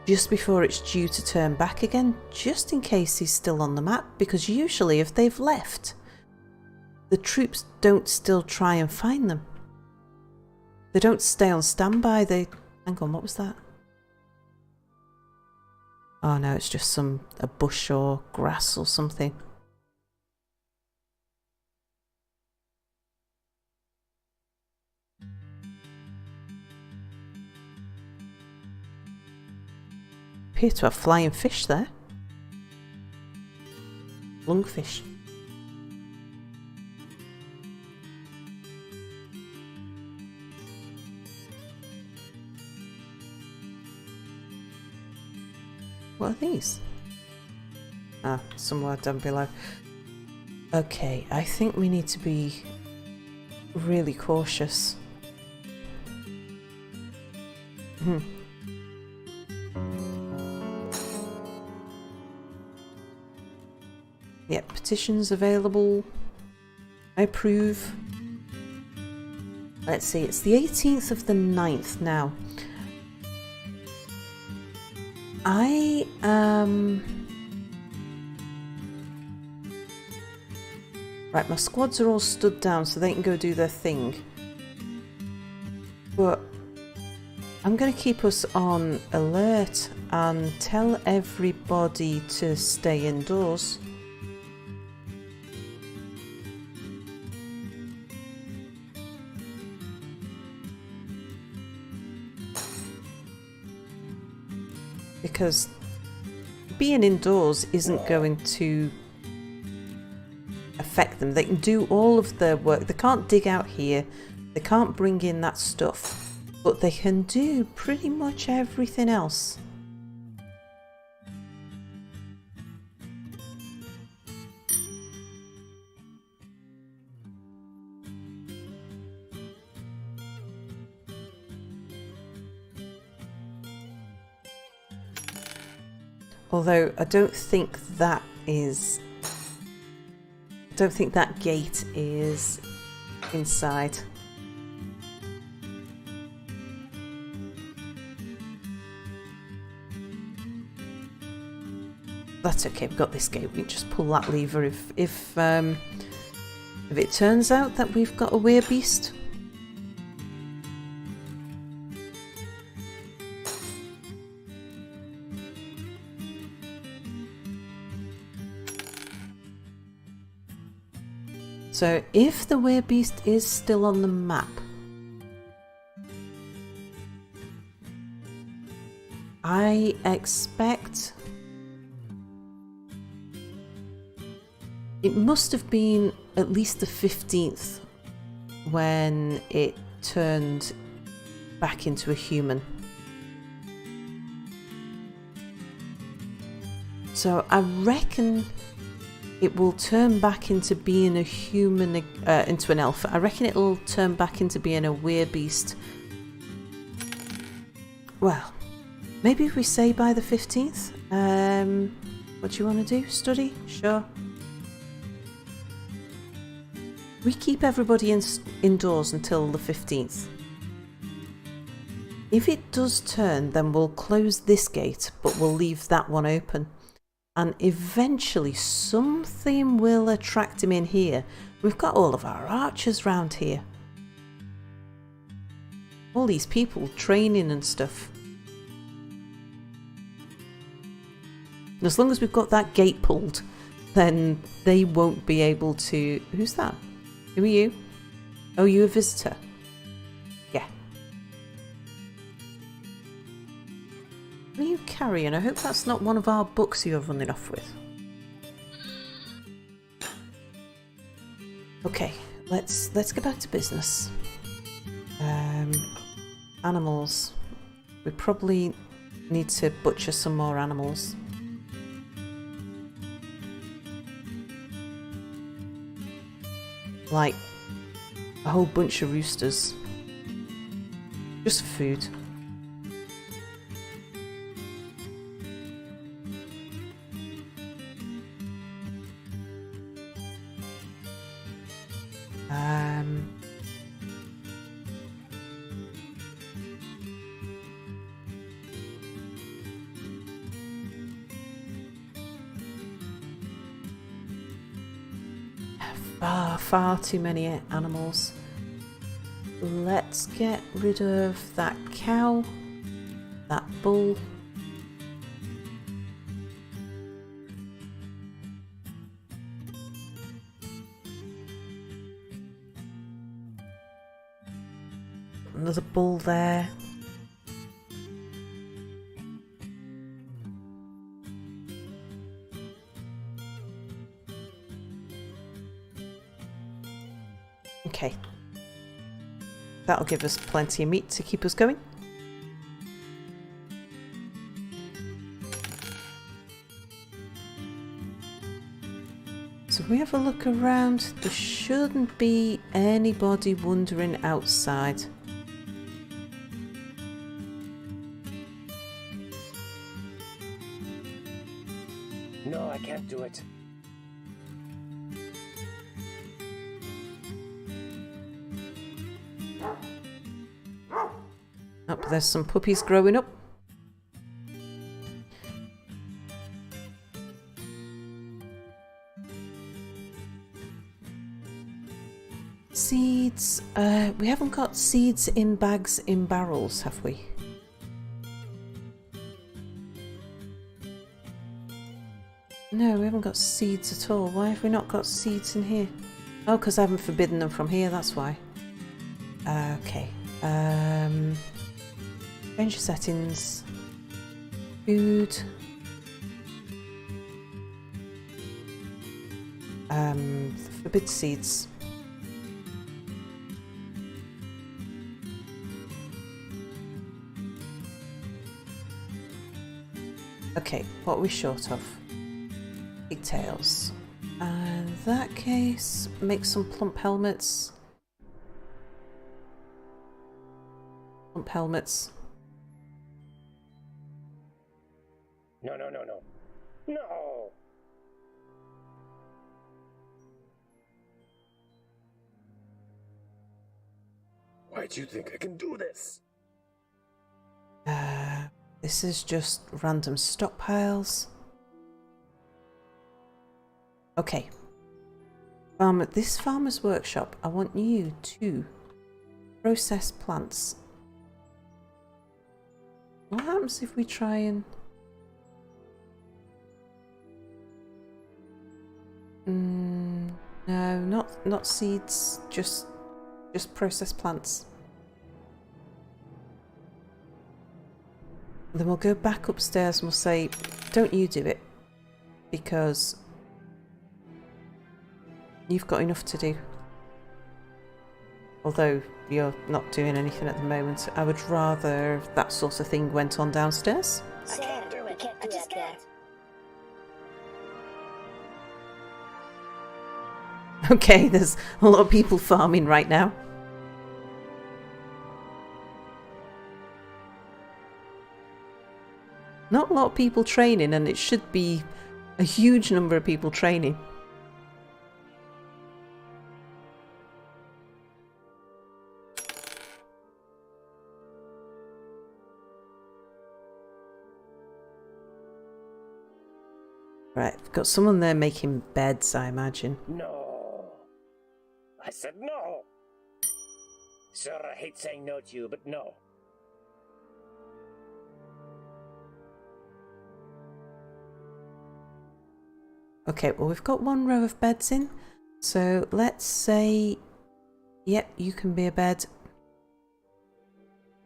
just before it's due to turn back again, just in case he's still on the map, because usually if they've left, the troops don't still try and find them. They don't stay on standby, they... Hang on, what was that? Oh no, it's just a bush or grass or something. Appear to have flying fish there. Lungfish. What are these? Ah, somewhere down below. Okay, I think we need to be really cautious. Yep, petitions available. I approve. Let's see, it's the 18th of the 9th now. Right, my squads are all stood down so they can go do their thing. But I'm going to keep us on alert and tell everybody to stay indoors. Because being indoors isn't going to affect them. They can do all of their work. They can't dig out here. They can't bring in that stuff. but they can do pretty much everything else. Although I don't think that gate is inside. That's okay, we've got this gate. We can just pull that lever if it turns out that we've got a werebeast. So if the werebeast is still on the map, I expect it must have been at least the 15th when it turned back into a human. So I reckon it will turn back into being a human, into an elf. I reckon it'll turn back into being a werebeast. Well, maybe if we say by the 15th. What do you want to do? Study? Sure. We keep everybody indoors until the 15th. If it does turn, then we'll close this gate, but we'll leave that one open. And eventually something will attract him in here. We've got all of our archers round here. All these people training and stuff. And as long as we've got that gate pulled, then they won't be able to... Who's that? Who are you? Oh, you a visitor? Yeah. What are you carrying? I hope that's not one of our books you're running off with. Okay, let's get back to business. Animals. We probably need to butcher some more animals. Like a whole bunch of roosters. Just for food. Far too many animals. Let's get rid of that cow, that bull. Another bull there. Okay, that'll give us plenty of meat to keep us going. So if we have a look around, there shouldn't be anybody wandering outside. No, I can't do it. Oh, there's some puppies growing up. Seeds. We haven't got seeds in bags in barrels, have we? No, we haven't got seeds at all. Why have we not got seeds in here? Oh, because I haven't forbidden them from here, that's why. Okay. Change your settings. Food. Forbid seeds. Okay, what are we short of? Pigtails. In that case, make some plump helmets. Plump helmets. No, no, no, no. No! Why do you think I can do this? This is just random stockpiles. Okay. This farmer's workshop, I want you to process plants. What happens if we try and... no, not seeds, just process plants. Then we'll go back upstairs and we'll say, don't you do it, because you've got enough to do. Although you're not doing anything at the moment, I would rather that sort of thing went on downstairs. Sir, we can't do that there. Okay, there's a lot of people farming right now. Not a lot of people training, and it should be a huge number of people training. Right, we've got someone there making beds, I imagine. No. I said no. Sir, I hate saying no to you, but no. Okay, well, we've got one row of beds in. So let's say, yep, you can be a bed.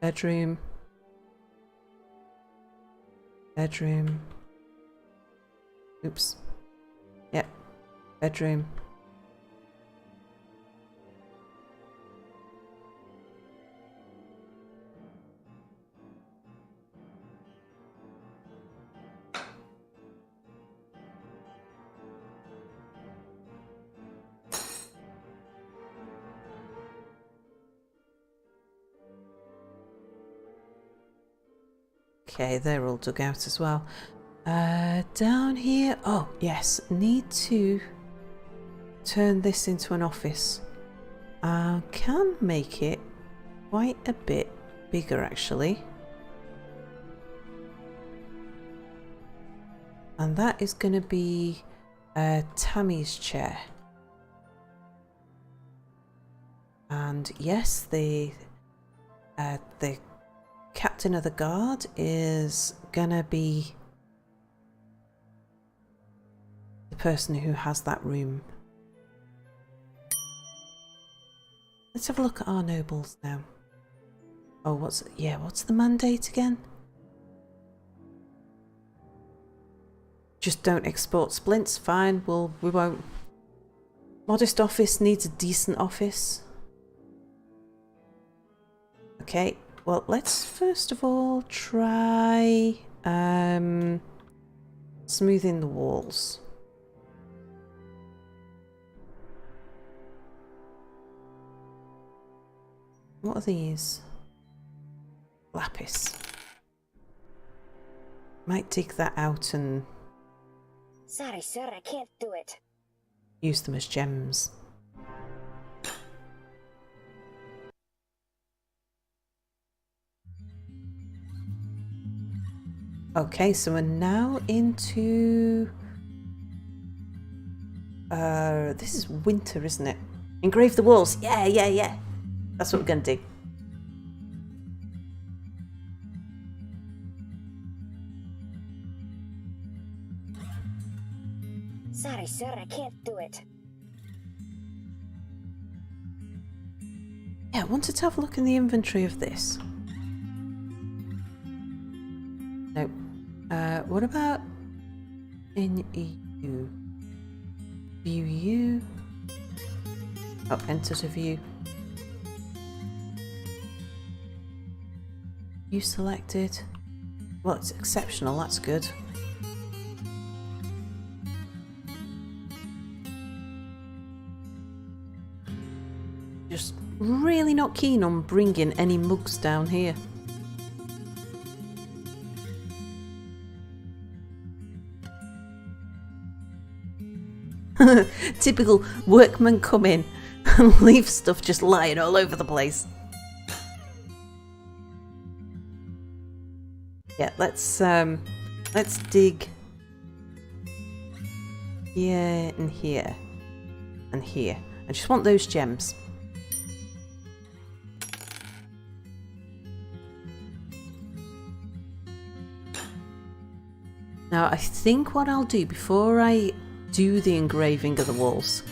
Bedroom. Bedroom. Oops. Yep. Bedroom. Okay, they're all dug out as well. Down here, oh yes, need to turn this into an office. Can make it quite a bit bigger actually. And that is going to be Tammy's chair. And yes, the captain of the guard is gonna be the person who has that room. Let's have a look at our nobles now. Oh, what's the mandate again? Just don't export splints. Fine, we won't. Modest office needs a decent office. Okay. Well, let's first of all try smoothing the walls. What are these? Lapis. Might dig that out and Sorry, sir, I can't do it. use them as gems. Okay, so we're now into... this is winter, isn't it? Engrave the walls. Yeah. That's what we're going to do. Sorry, sir, I can't do it. Yeah, I wanted to have a look in the inventory of this. No. What about in EU? View you. Oh, enter to view. You selected. Well, it's exceptional, that's good. Just really not keen on bringing any mugs down here. Typical workmen come in and leave stuff just lying all over the place. Yeah, let's dig here and here and here. I just want those gems. Now I think what I'll do before I do the engraving of the walls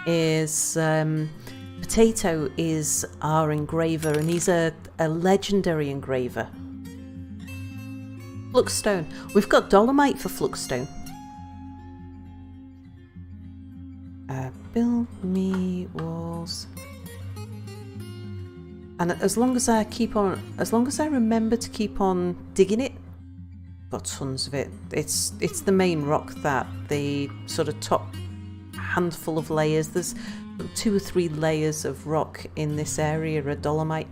is Potato is our engraver, and he's a legendary engraver. Fluxstone. We've got dolomite for Fluxstone. Build me walls. And as long as I remember to keep on digging it, got tons of it. It's the main rock that the sort of top handful of layers. There's 2 or 3 layers of rock in this area are dolomite.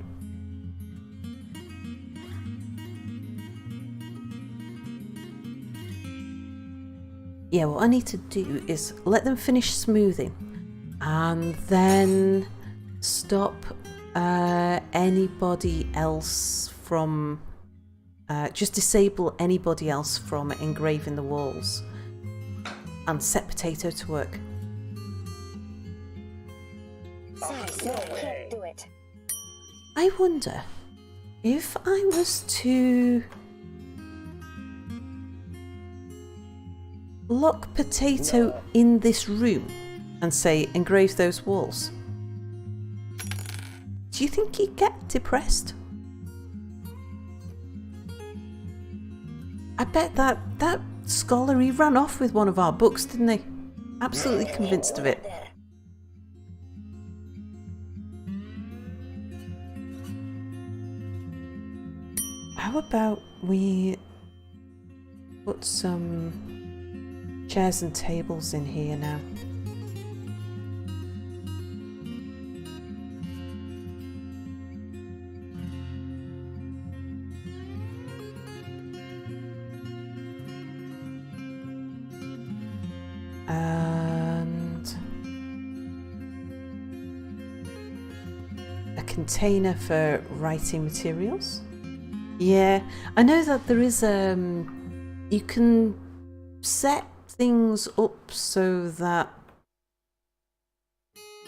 Yeah, what I need to do is let them finish smoothing and then stop anybody else from just disable anybody else from engraving the walls and set Potato to work. Sorry, I can't do it. I wonder if I was to lock Potato in this room and say engrave those walls. Do you think he'd get depressed? I bet that scholar, he ran off with one of our books, didn't he? Absolutely convinced of it. How about we put some chairs and tables in here now? And a container for writing materials. Yeah, I know that there is you can set things up so that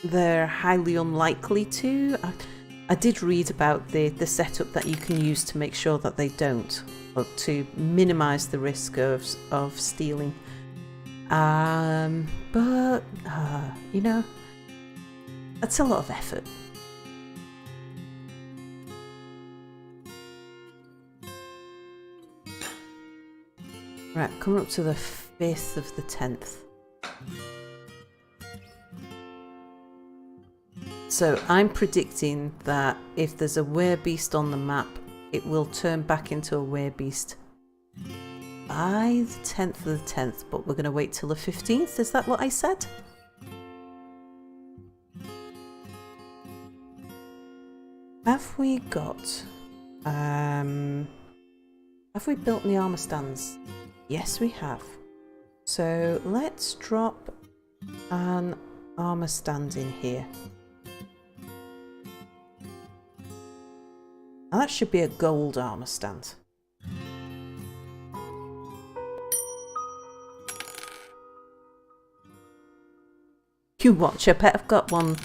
they're highly unlikely to. I did read about the setup that you can use to make sure that they don't, or to minimize the risk of stealing. But you know, that's a lot of effort. Right, coming up to the 5th of the 10th. So I'm predicting that if there's a werebeast on the map, it will turn back into a werebeast by the 10th of the 10th, but we're going to wait till the 15th. Is that what I said? Have we got... have we built any armor stands? Yes, we have. So let's drop an armor stand in here. Now that should be a gold armor stand. You watch, I bet I've got one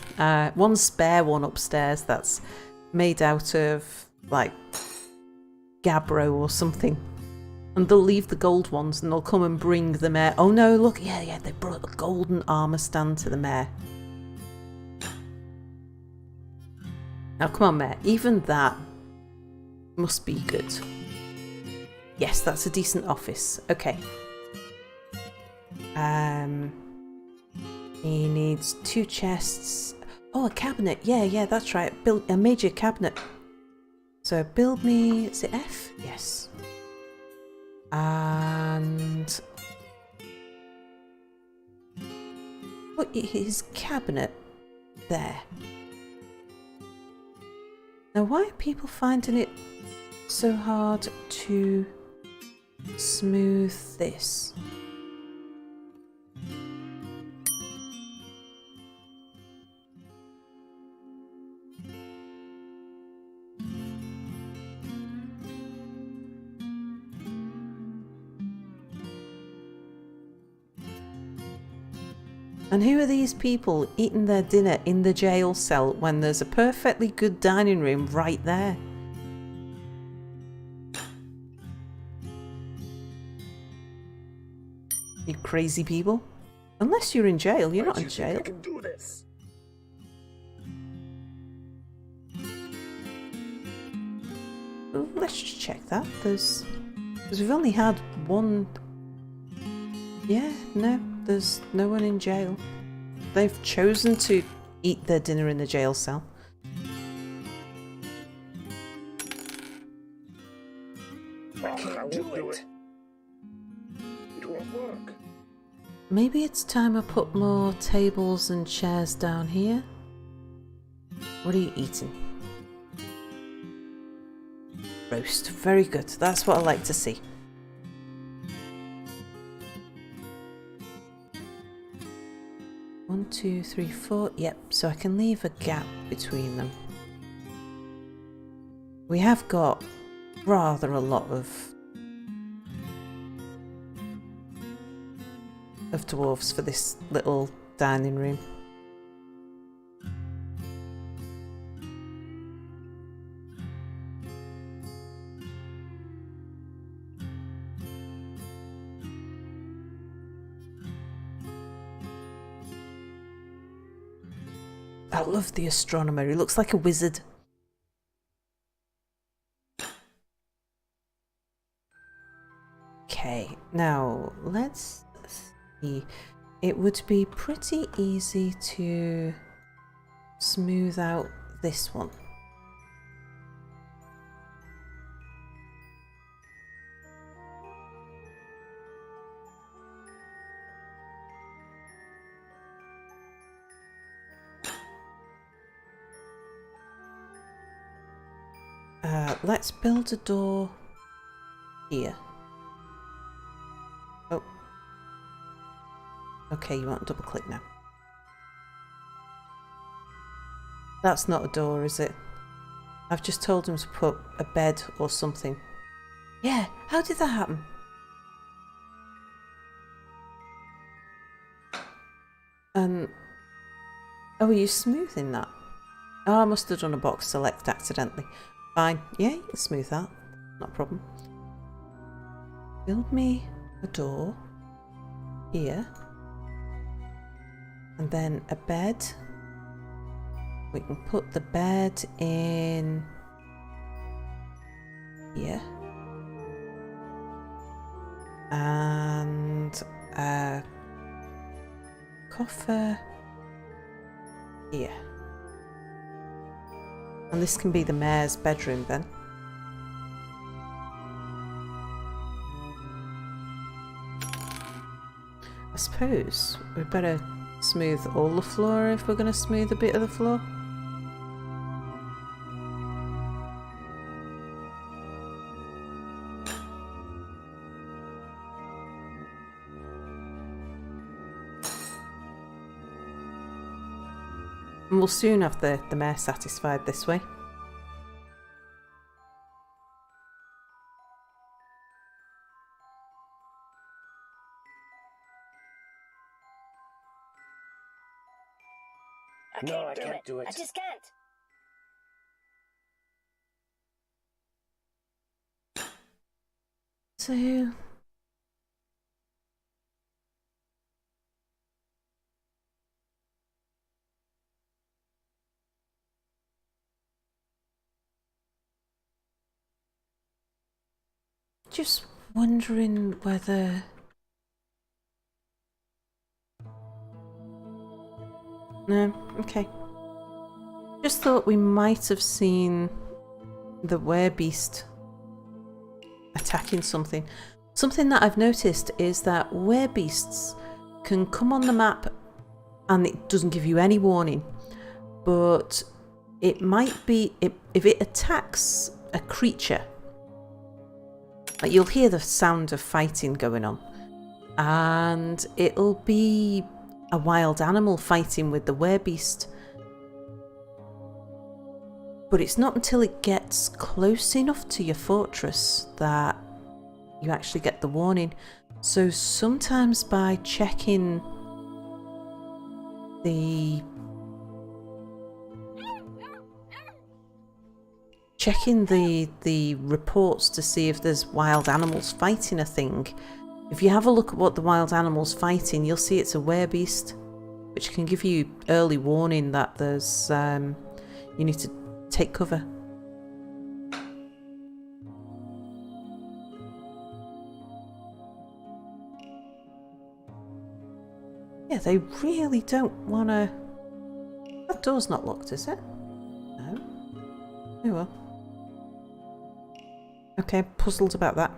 spare one upstairs that's made out of like gabbro or something. And they'll leave the gold ones and they'll come and bring the mayor. Oh no, look, yeah, they brought a golden armor stand to the mayor. Now come on, mayor, even that must be good. Yes, that's a decent office. Okay. He needs 2 chests. Oh, a cabinet. Yeah, that's right. Build a major cabinet. So build me, is it F? Yes. And put his cabinet there. Now, why are people finding it so hard to smooth this? And who are these people eating their dinner in the jail cell when there's a perfectly good dining room right there? You crazy people. Unless you're in jail, you're not in jail. I can do this. Let's just check that. Because we've only had one. Yeah, no, there's no one in jail. They've chosen to eat their dinner in the jail cell. I can't do it. It won't work. Maybe it's time I put more tables and chairs down here. What are you eating? Roast. Very good. That's what I like to see. One, two, three, four. Yep, so I can leave a gap between them. We have got rather a lot of dwarves for this little dining room. I love the astronomer. He looks like a wizard. Okay, now let's see. It would be pretty easy to smooth out this one. Let's build a door here. Oh. Okay, you won't double click now. That's not a door, is it? I've just told him to put a bed or something. Yeah, how did that happen? Oh, are you smoothing that? Oh, I must have done a box select accidentally. Fine. Yeah, you can smooth that. Not a problem. Build me a door here. And then a bed. We can put the bed in here. And a coffer here. And this can be the mayor's bedroom then. I suppose we'd better smooth all the floor if we're going to smooth a bit of the floor. And we'll soon have the mayor satisfied this way. No, I can't do it. I just can't. So... just wondering whether... No, okay. Just thought we might have seen the werebeast attacking something. Something that I've noticed is that werebeasts can come on the map and it doesn't give you any warning, but it might be if it attacks a creature, like you'll hear the sound of fighting going on, and it'll be a wild animal fighting with the werebeast. But it's not until it gets close enough to your fortress that you actually get the warning. So sometimes by checking the reports to see if there's wild animals fighting a thing, if you have a look at what the wild animal's fighting, you'll see it's a werebeast, which can give you early warning that there's you need to take cover. Yeah, they really don't want to... That door's not locked, is it? No. Oh well. Okay, puzzled about that.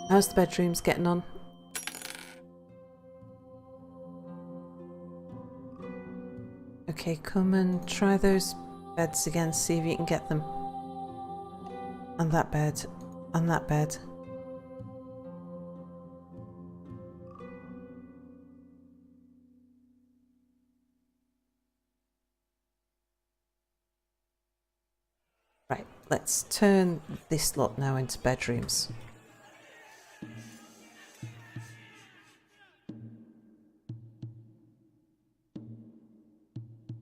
How's the bedrooms getting on? Okay, come and try those beds again, see if you can get them. And that bed. And that bed. Right, let's turn this lot now into bedrooms.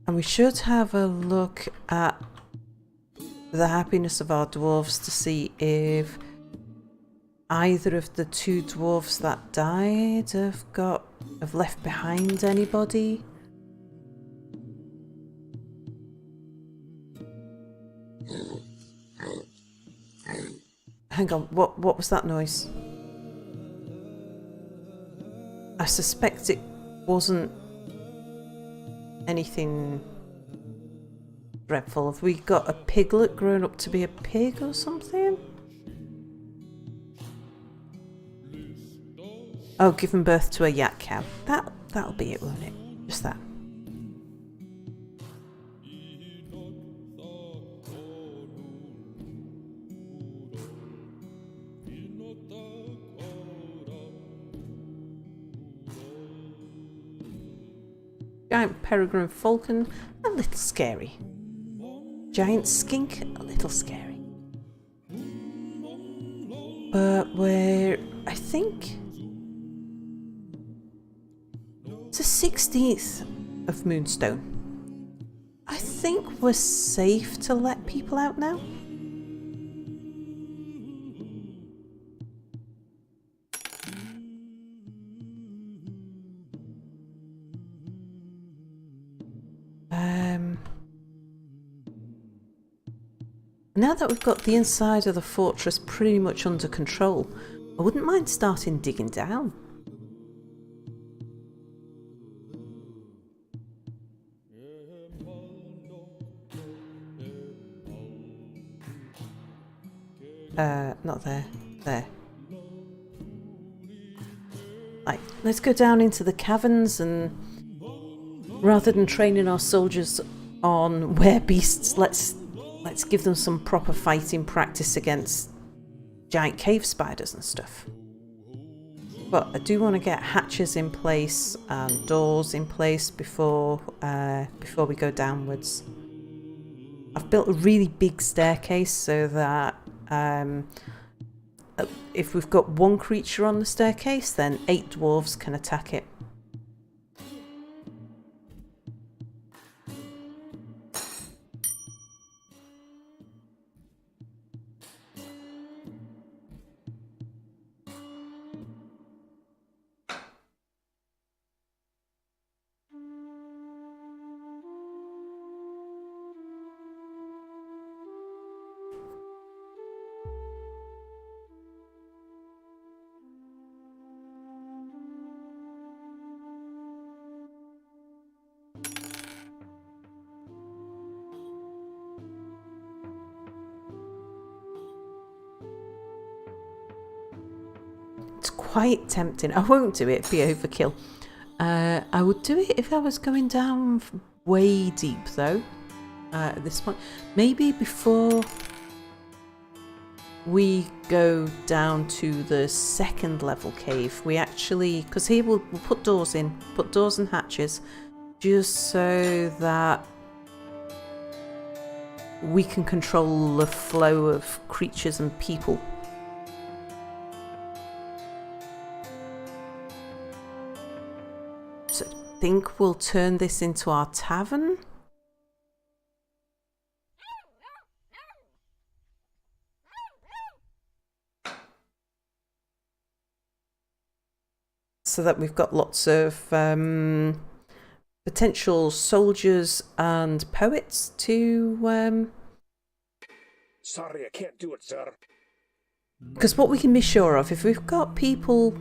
And we should have a look at the happiness of our dwarves to see if either of the two dwarves that died have left behind anybody. Hang on, what was that noise? I suspect it wasn't anything dreadful. Have we got a piglet grown up to be a pig or something? Oh, given birth to a yak cow. That'll be it, won't it? Just that. Giant peregrine falcon, a little scary. Giant skink, a little scary. But I think it's the 16th of Moonstone. I think we're safe to let people out now. Now that we've got the inside of the fortress pretty much under control, I wouldn't mind starting digging down. Not there. There. Right, let's go down into the caverns and rather than training our soldiers on werebeasts, let's give them some proper fighting practice against giant cave spiders and stuff. But I do want to get hatches in place and doors in place before we go downwards. I've built a really big staircase so that if we've got one creature on the staircase, then 8 dwarves can attack it. It's quite tempting. I won't do it, it'd be overkill. I would do it if I was going down way deep though, at this point. Maybe before we go down to the second level cave, we actually, because here we'll put doors in, put doors and hatches, just so that we can control the flow of creatures and people. So I think we'll turn this into our tavern. So that we've got lots of potential soldiers and poets to... Sorry, I can't do it, sir. Because what we can be sure of, if we've got people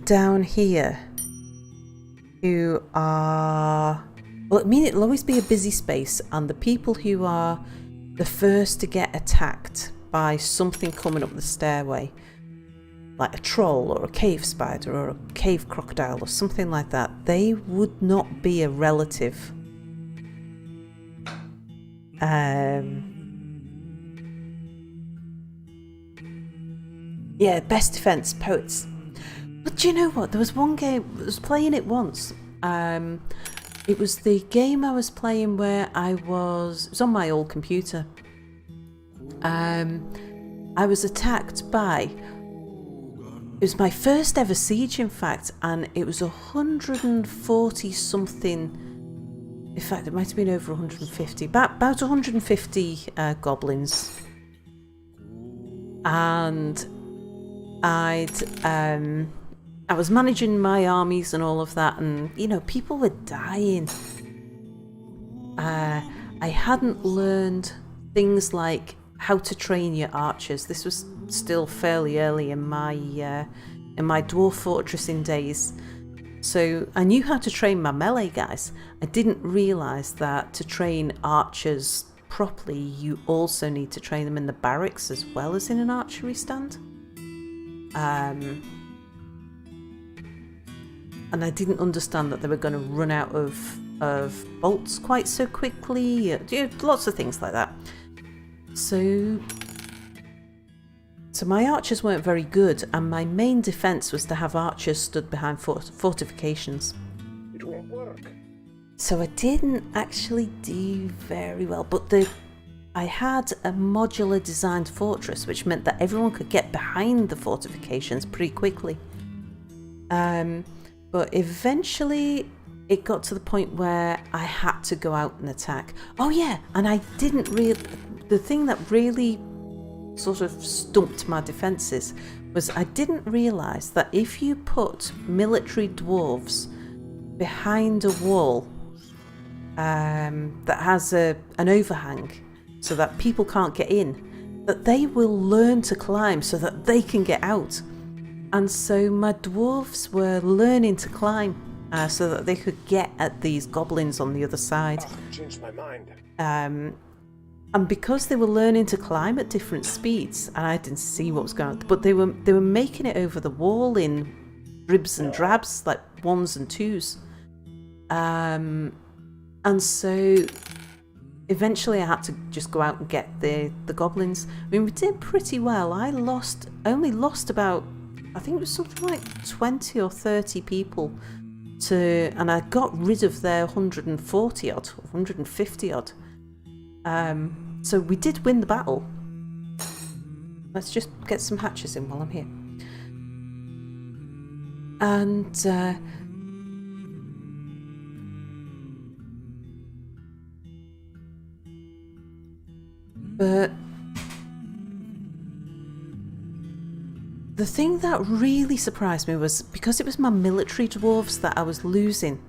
down here who are... Well, I mean, it'll always be a busy space, and the people who are the first to get attacked by something coming up the stairway, like a troll or a cave spider or a cave crocodile or something like that, they would not be a relative. Yeah, best defense, poets. But do you know what? There was one game, I was playing it once. It was the game I was playing where it was on my old computer. I was attacked by... It was my first ever siege, in fact, and it was 140 something. In fact, it might have been over 150, about 150 goblins. And I was managing my armies and all of that, and you know, people were dying. I hadn't learned things like how to train your archers. This was still fairly early in my dwarf fortressing days, so I knew how to train my melee guys. I didn't realise that to train archers properly, you also need to train them in the barracks as well as in an archery stand. And I didn't understand that they were going to run out of bolts quite so quickly. Lots of things like that. So my archers weren't very good, and my main defence was to have archers stood behind fortifications. It won't work. So I didn't actually do very well, but I had a modular designed fortress, which meant that everyone could get behind the fortifications pretty quickly. But eventually it got to the point where I had to go out and attack. Oh yeah, and I didn't really... The thing that really sort of stumped my defences was I didn't realise that if you put military dwarves behind a wall that has an overhang so that people can't get in, that they will learn to climb so that they can get out. And so my dwarves were learning to climb so that they could get at these goblins on the other side. Oh, changed my mind. And because they were learning to climb at different speeds, and I didn't see what was going on, but they were making it over the wall in dribs and drabs, like ones and twos. And so eventually I had to just go out and get the goblins. I mean, we did pretty well. I only lost about, I think it was something like 20 or 30 people and I got rid of their 140 odd, 150 odd. So we did win the battle. Let's just get some hatches in while I'm here. And but the thing that really surprised me was, because it was my military dwarves that I was losing,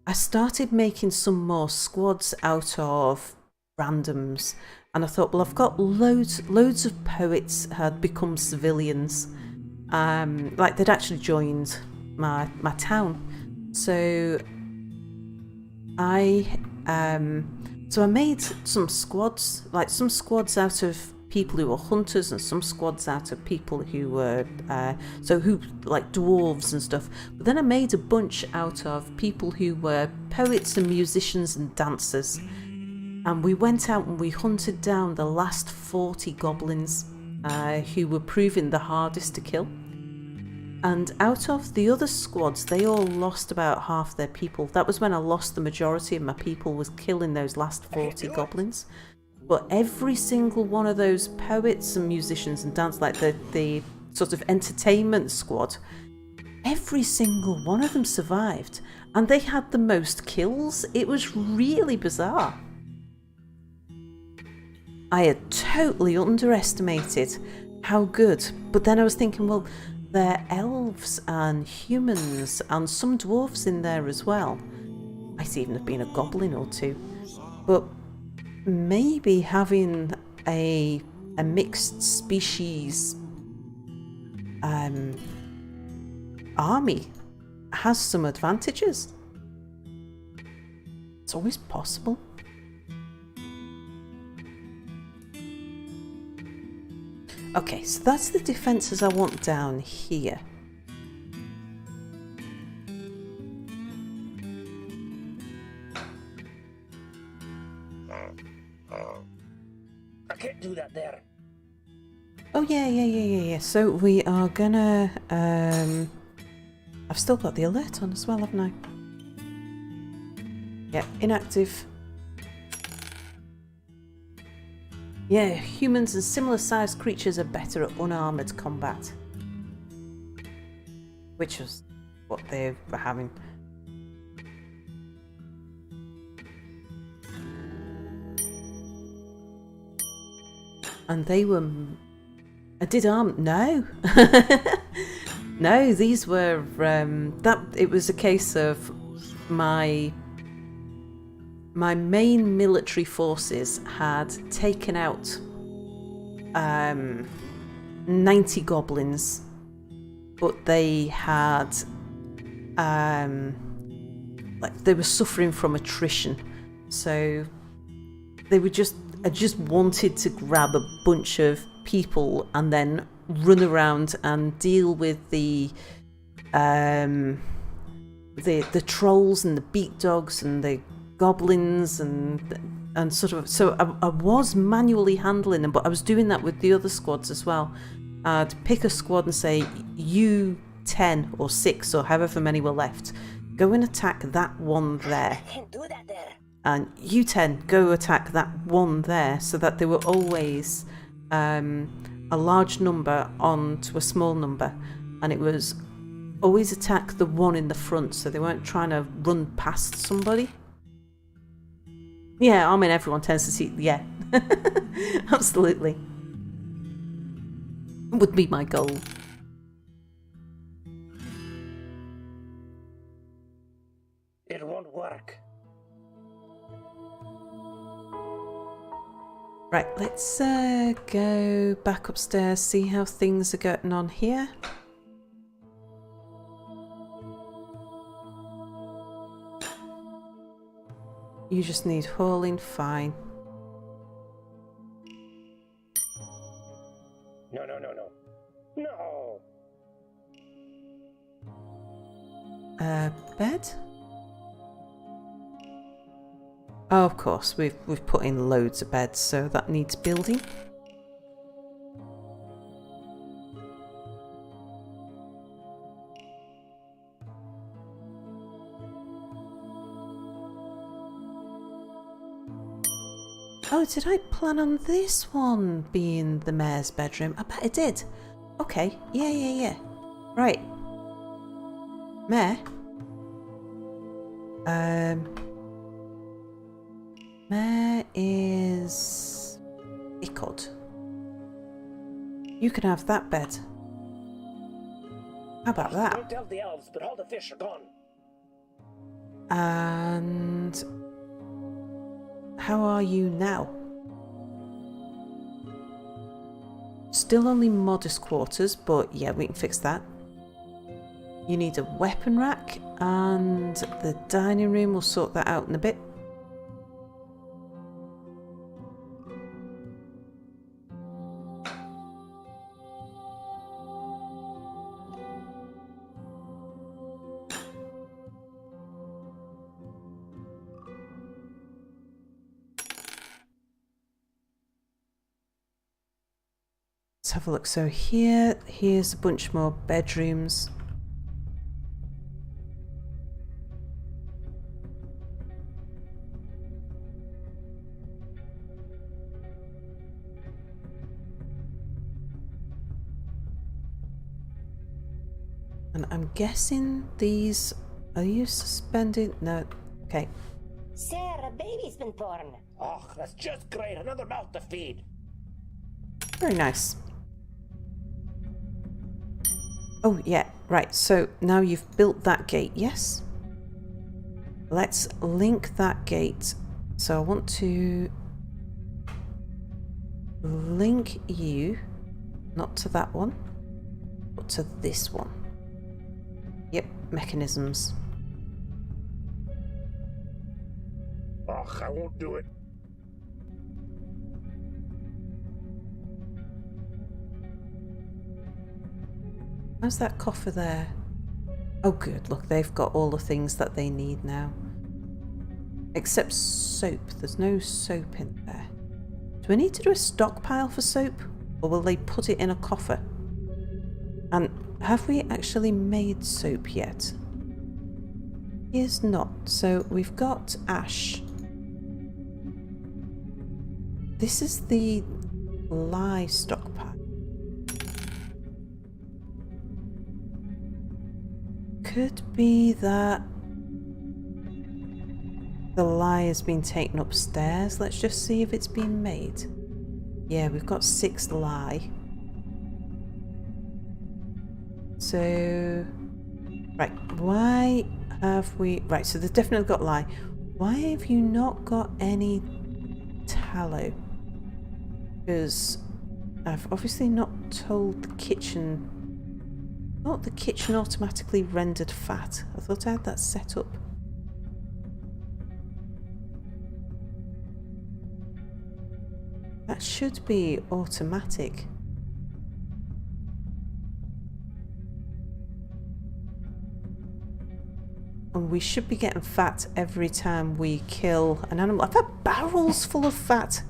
I started making some more squads out of randoms, and I thought, well, I've got loads of poets had become civilians, like they'd actually joined my town. So I made some squads, out of people who were hunters and some squads out of people who were who like dwarves and stuff. But then I made a bunch out of people who were poets and musicians and dancers, and we went out and we hunted down the last 40 goblins who were proving the hardest to kill. And out of the other squads, they all lost about half their people. That was when I lost the majority of my people, was killing those last 40 goblins. But every single one of those poets and musicians and dance, like the sort of entertainment squad, every single one of them survived. And they had the most kills. It was really bizarre. I had totally underestimated how good. But then I was thinking, well, there are elves and humans and some dwarves in there as well. Might even have been a goblin or two. But maybe having a mixed species army has some advantages. It's always possible. Okay, so that's the defences I want down here. I can't do that there. Oh yeah. So we are gonna I've still got the alert on as well, haven't I? Yeah, inactive. Yeah, humans and similar sized creatures are better at unarmoured combat. Which was what they were having. And they were... I did arm... No! No, these were... it was a case of my main military forces had taken out 90 goblins, but they had they were suffering from attrition, so they were I just wanted to grab a bunch of people and then run around and deal with the trolls and the beat dogs and the goblins and sort of, so I was manually handling them, but I was doing that with the other squads as well. I'd pick a squad and say, you 10 or 6 or however many were left, go and attack that one there. I can't do that there. And you 10, go attack that one there, so that they were always a large number onto a small number, and it was always attack the one in the front, so they weren't trying to run past somebody. Yeah, I mean, everyone tends to see... Yeah. Absolutely. Would be my goal. It won't work. Right, let's go back upstairs, see how things are going on here. You just need hauling, fine. No. Bed? Oh, of course, we've put in loads of beds, so that needs building. Oh, did I plan on this one being the mayor's bedroom? I bet I did. Okay, yeah. Right. Mayor? Mayor is... Ickod. You can have that bed. How about that? Don't tell the elves, but all the fish are gone. And... how are you now? Still only modest quarters, but yeah, we can fix that. You need a weapon rack, and the dining room, we'll sort that out in a bit. let's have a look. So here's a bunch more bedrooms. And I'm guessing these, are you suspended? No, okay. Sir, a baby's been born. Oh, that's just great. Another mouth to feed. Very nice. Oh, yeah, right. So now you've built that gate, yes? Let's link that gate. So I want to link you, not to that one, but to this one. Yep, mechanisms. Oh, I won't do it. How's that coffer there? Oh good, look, they've got all the things that they need now. Except soap. There's no soap in there. Do we need to do a stockpile for soap? Or will they put it in a coffer? And have we actually made soap yet? Here's not. So we've got ash. This is the lye stockpile. Could be that the lye has been taken upstairs. Let's just see if it's been made. Yeah, we've got 6 lye. So, right, why have we... Right, so they've definitely got lye. Why have you not got any tallow? Because I've obviously not told the kitchen... Not the kitchen automatically rendered fat. I thought I had that set up. That should be automatic. And we should be getting fat every time we kill an animal. I've had barrels full of fat.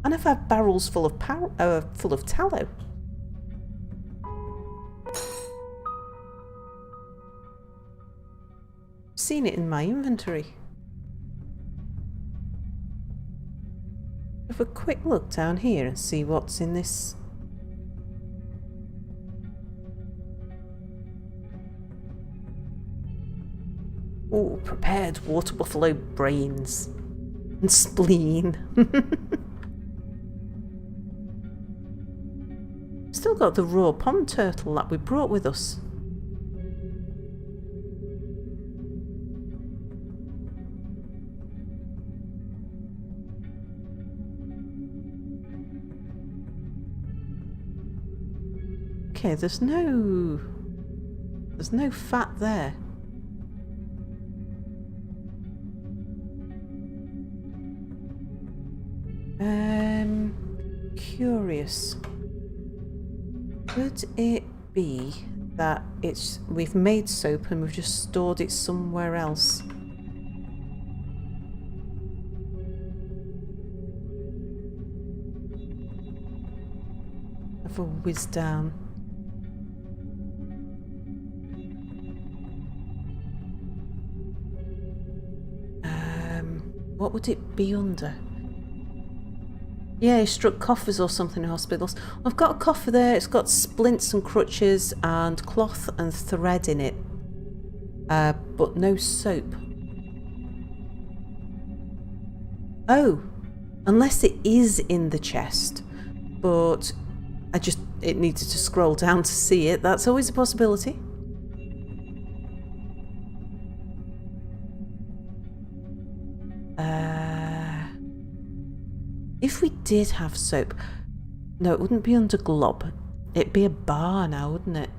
And I've had barrels full of tallow. Seen it in my inventory. Have a quick look down here and see what's in this. Oh, prepared water buffalo brains and spleen. Still got the raw pond turtle that we brought with us. Okay, there's no fat there. Curious. Could it be that we've made soap and we've just stored it somewhere else? Have a whiz down. What would it be under? Yeah, he struck coffers or something in hospitals. I've got a coffer there. It's got splints and crutches and cloth and thread in it. But no soap. Oh, unless it is in the chest. But it needed to scroll down to see it. That's always a possibility. If we did have soap... No, it wouldn't be under glob. It'd be a bar now, wouldn't it?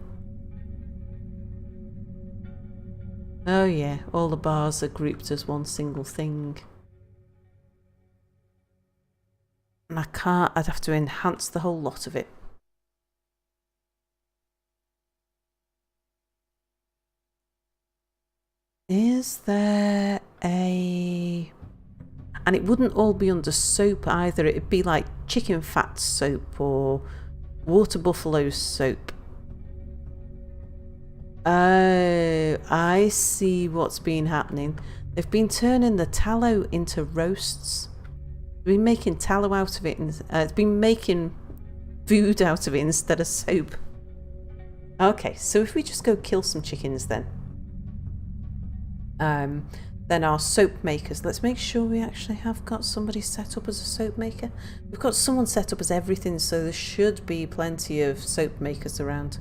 Oh yeah, all the bars are grouped as one single thing. And I'd have to enhance the whole lot of it. Is there a... And it wouldn't all be under soap either. It'd be like chicken fat soap or Water buffalo soap. Oh, I see what's been happening. They've been turning the tallow into roasts. They've been making tallow out of it. And, it's been making food out of it instead of soap. Okay, so if we just go kill some chickens then. Then our soap makers. Let's make sure we actually have got somebody set up as a soap maker. We've got someone set up as everything, so there should be plenty of soap makers around.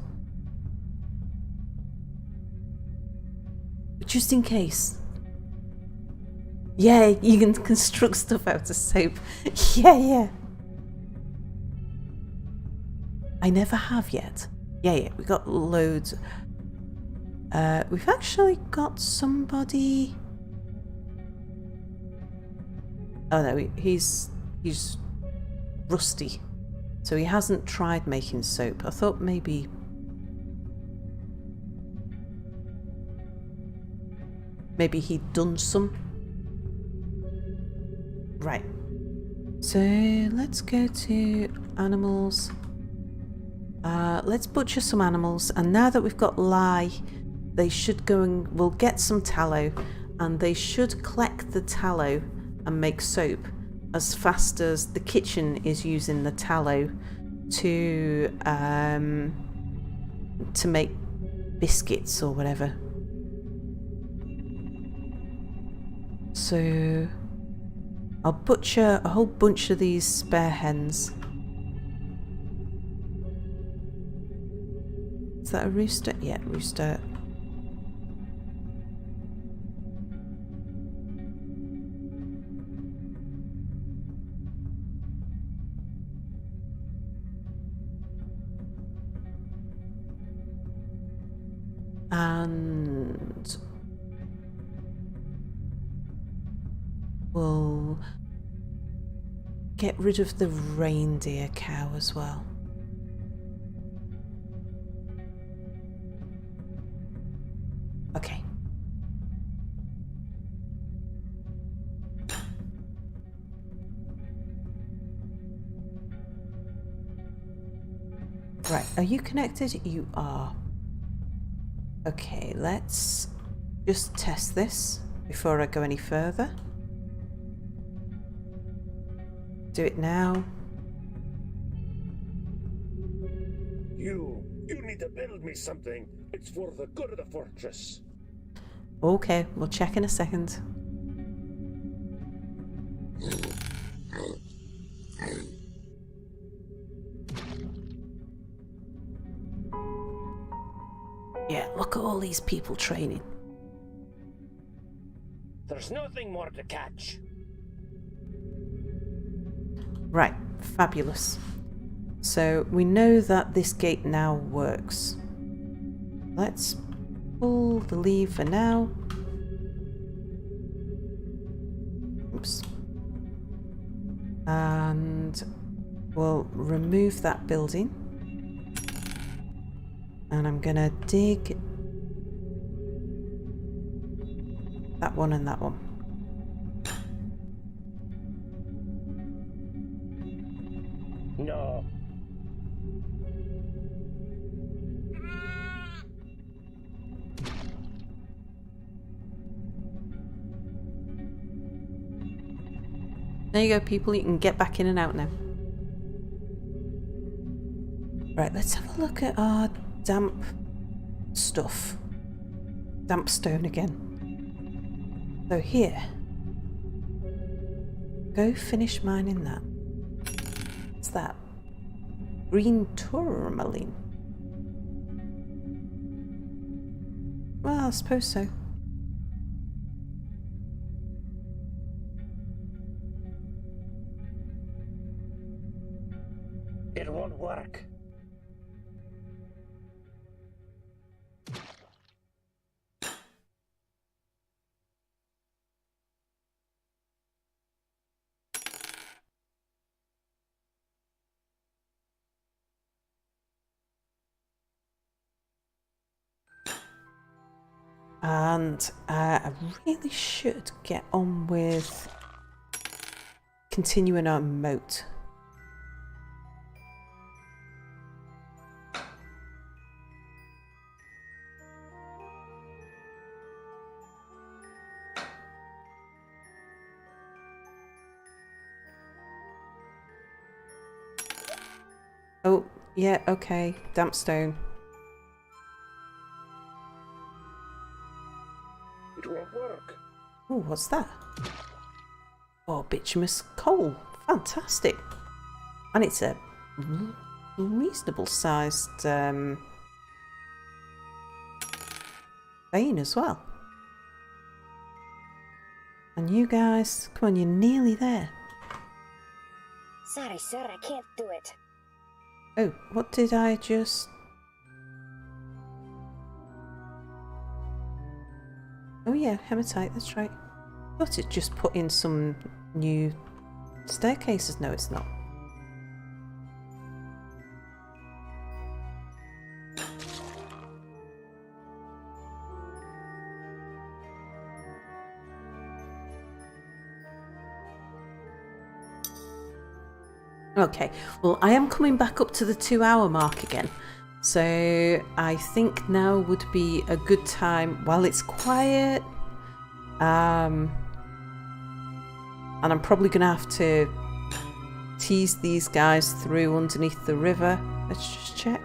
But just in case. Yeah, you can construct stuff out of soap. Yeah. I never have yet. Yeah, we got loads. We've actually got somebody. Oh no, he's rusty, so he hasn't tried making soap. I thought maybe he'd done some. Right. So let's go to animals. Let's butcher some animals, and now that we've got lye, they should go and we'll get some tallow, and they should collect the tallow and make soap as fast as the kitchen is using the tallow to make biscuits or whatever. So I'll butcher a whole bunch of these spare hens. Is that a rooster? Yeah, rooster. And we'll get rid of the reindeer cow as well. Okay. Right, are you connected? You are. Okay, let's just test this before I go any further. Do it now. You need to build me something. It's for the good of the fortress. Okay, we'll check in a second. Yeah, look at all these people training. There's nothing more to catch. Right, fabulous. So we know that this gate now works. Let's pull the lever now. Oops. And we'll remove that building. And I'm gonna dig that one and that one. No. There you go, people. You can get back in and out now. Right, let's have a look at our damp stuff. Damp stone again. So here. Go finish mining that. What's that? Green tourmaline. Well, I suppose so. It won't work. And I really should get on with continuing our moat. Yeah, okay. Damp stone. It won't work. Oh, what's that? Oh, bituminous coal. Fantastic. And it's a reasonable sized vein as well. And you guys, come on, you're nearly there. Sorry, sir, I can't do it. Oh, what did I just... Oh yeah, hematite, that's right. I thought it just put in some new staircases. No, it's not. Okay, well, I am coming back up to the 2-hour mark again. So I think now would be a good time while it's quiet. And I'm probably going to have to tease these guys through underneath the river. Let's just check.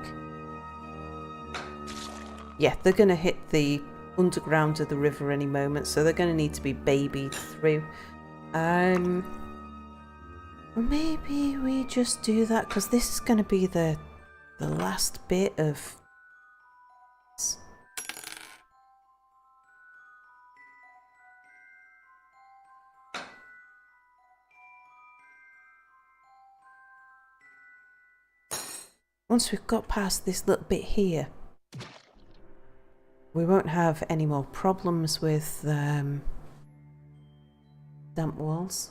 Yeah, they're going to hit the underground of the river any moment, so they're going to need to be babied through. Or maybe we just do that, because this is going to be the last bit of... Once we've got past this little bit here, we won't have any more problems with damp walls.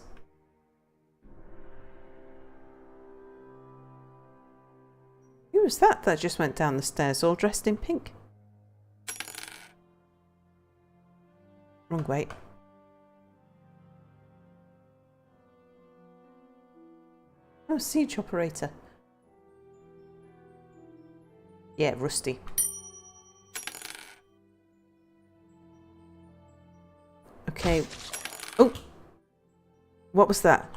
Who was that just went down the stairs all dressed in pink? Wrong way. Oh, siege operator. Yeah, rusty. Okay. Oh! What was that?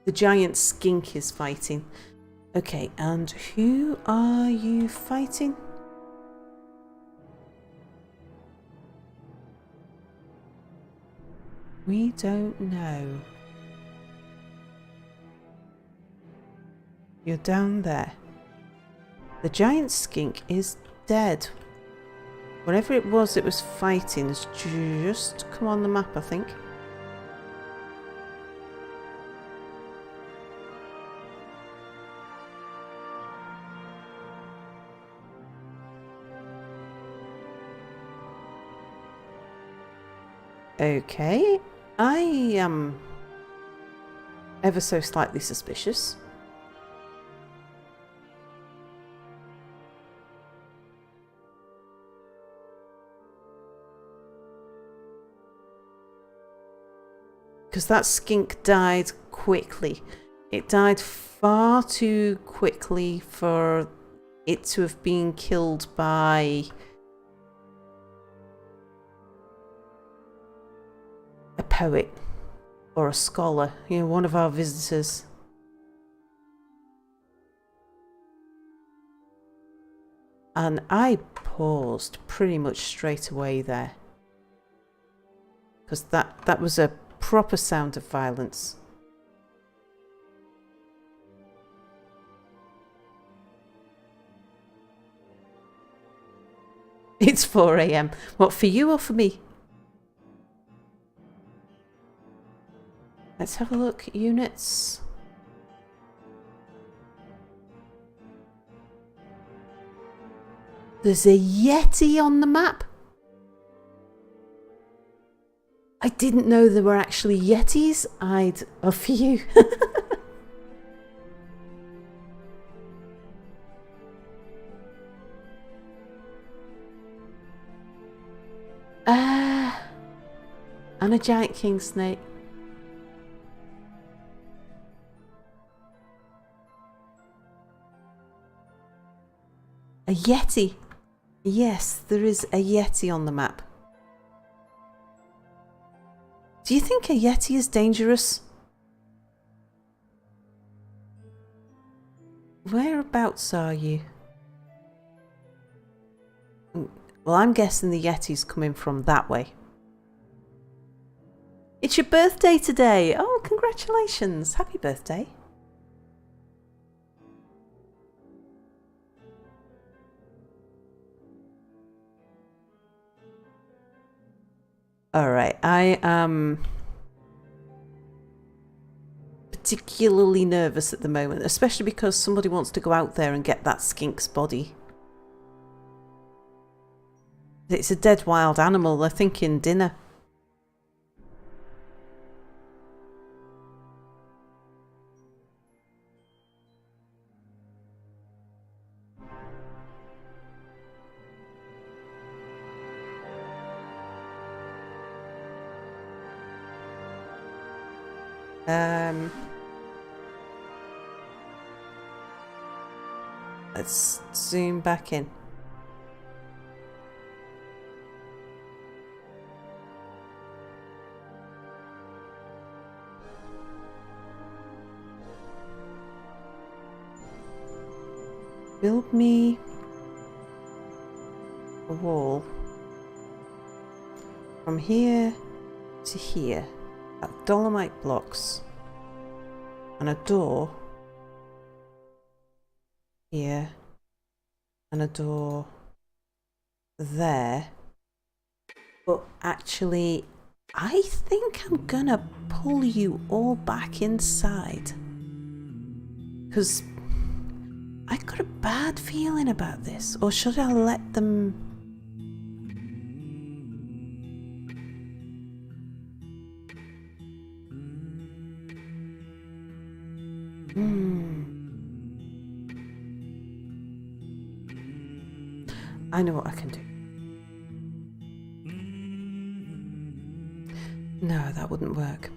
The giant skink is fighting. Okay, and who are you fighting? We don't know. You're down there. The giant skink is dead. Whatever it was fighting has just come on the map, I think. Okay, I am ever so slightly suspicious. Because that skink died quickly. It died far too quickly for it to have been killed by a poet or a scholar, you know, one of our visitors. And I paused pretty much straight away there, because that was a proper sound of violence. It's 4 AM. What, for you or for me? Let's have a look. Units. There's a Yeti on the map. I didn't know there were actually Yetis. I'd offer you. And a giant king snake. A Yeti. Yes, there is a Yeti on the map. Do you think a Yeti is dangerous? Whereabouts are you? Well, I'm guessing the Yeti's coming from that way. It's your birthday today! Oh, congratulations! Happy birthday! Alright, I am particularly nervous at the moment, especially because somebody wants to go out there and get that skink's body. It's a dead wild animal, they're thinking dinner. Let's zoom back in. Build me a wall from here to here, at dolomite blocks, and a door here, and a door there. But actually, I think I'm gonna pull you all back inside, because I got a bad feeling about this. Or should I let them... I know what I can do. No, that wouldn't work.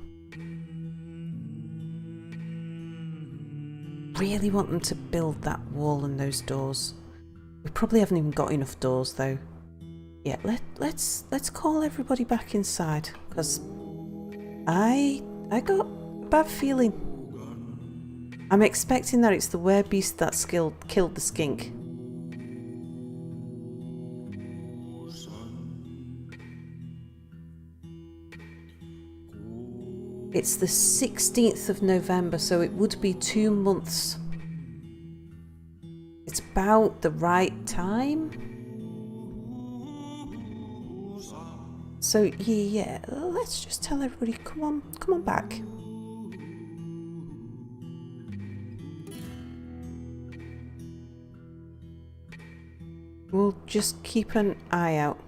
Really want them to build that wall and those doors. We probably haven't even got enough doors though. Yeah, let's call everybody back inside, because I got a bad feeling. I'm expecting that it's the werebeast that killed the skink. It's the 16th of November, so it would be 2 months. It's about the right time. So yeah, let's just tell everybody, come on back. We'll just keep an eye out.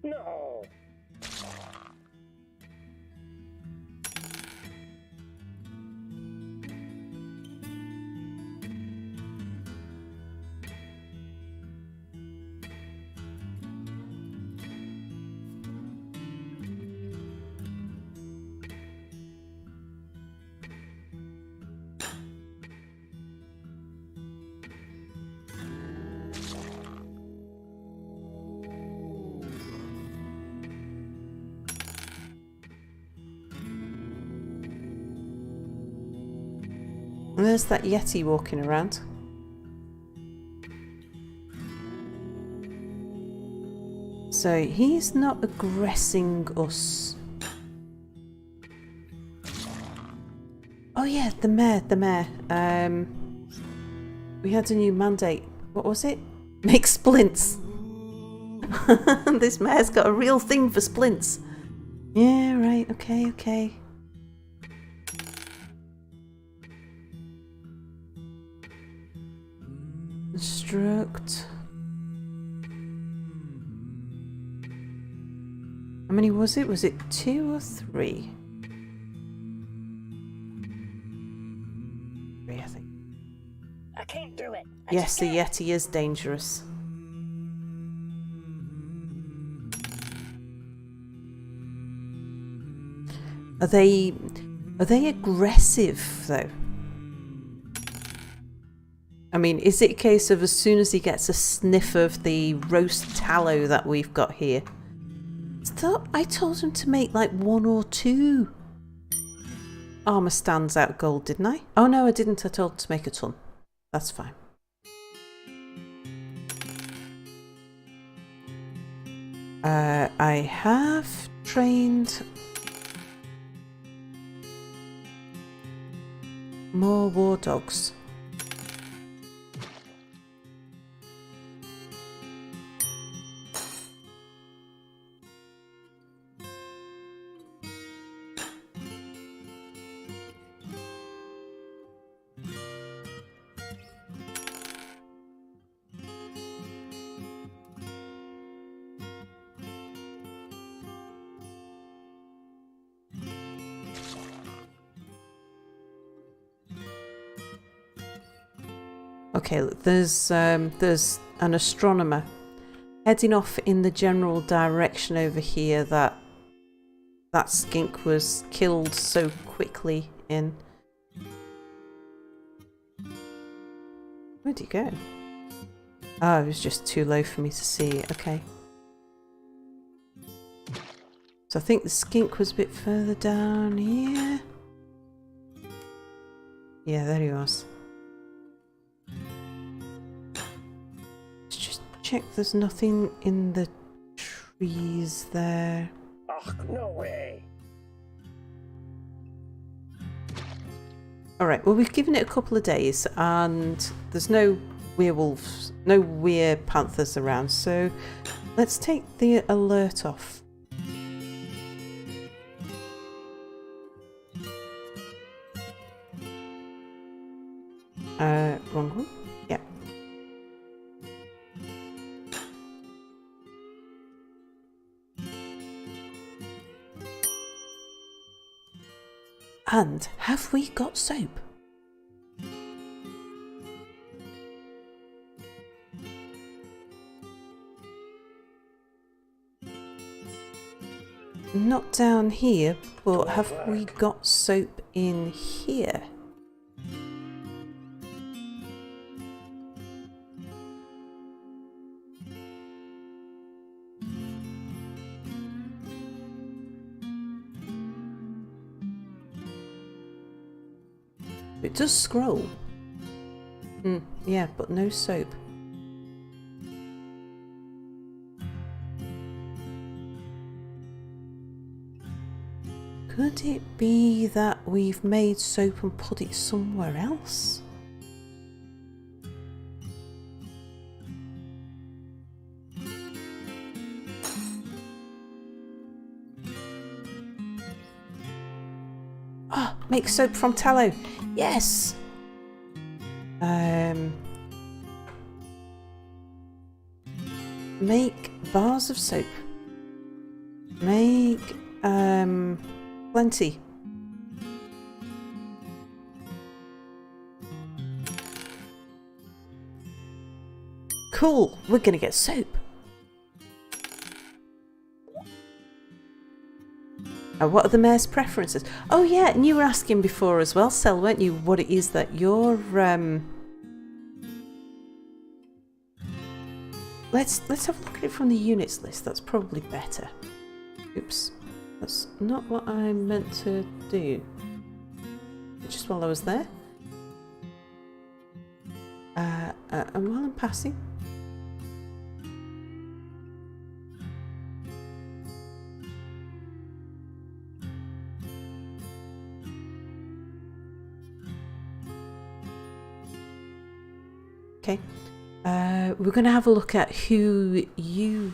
No! And there's that Yeti walking around. So he's not aggressing us. Oh yeah, the mayor. We had a new mandate. What was it? Make splints. This mayor's got a real thing for splints. Yeah, right, okay. Construct. How many was it? Was it 2 or 3? 3, I think. I can't do it. Yes, the Yeti is dangerous. Are they Are they aggressive, though? I mean, is it a case of as soon as he gets a sniff of the roast tallow that we've got here? I told him to make like 1 or 2 armour stands out gold, didn't I? Oh no, I didn't. I told him to make a ton. That's fine. I have trained more war dogs. Okay, look, there's an astronomer heading off in the general direction over here that skink was killed so quickly in. Where'd he go? Oh, it was just too low for me to see. Okay. So I think the skink was a bit further down here. Yeah, there he was. Check there's nothing in the trees there. Oh, no way. Alright, well we've given it a couple of days and there's no werewolves, no panthers around, so let's take the alert off. Wrong one? Yeah. And have we got soap? Not down here, but have we got soap in here? It does scroll. Yeah, but no soap. Could it be that we've made soap and put it somewhere else? Ah, make soap from tallow. Yes. Make bars of soap. Make plenty. Cool. We're gonna get soap. What are the mayor's preferences? Oh yeah, and you were asking before as well, Sel, weren't you, what it is that you're Let's have a look at it from the units list. That's probably better. Oops. That's not what I meant to do. Just while I was there. And while I'm passing. Okay. We're going to have a look at who you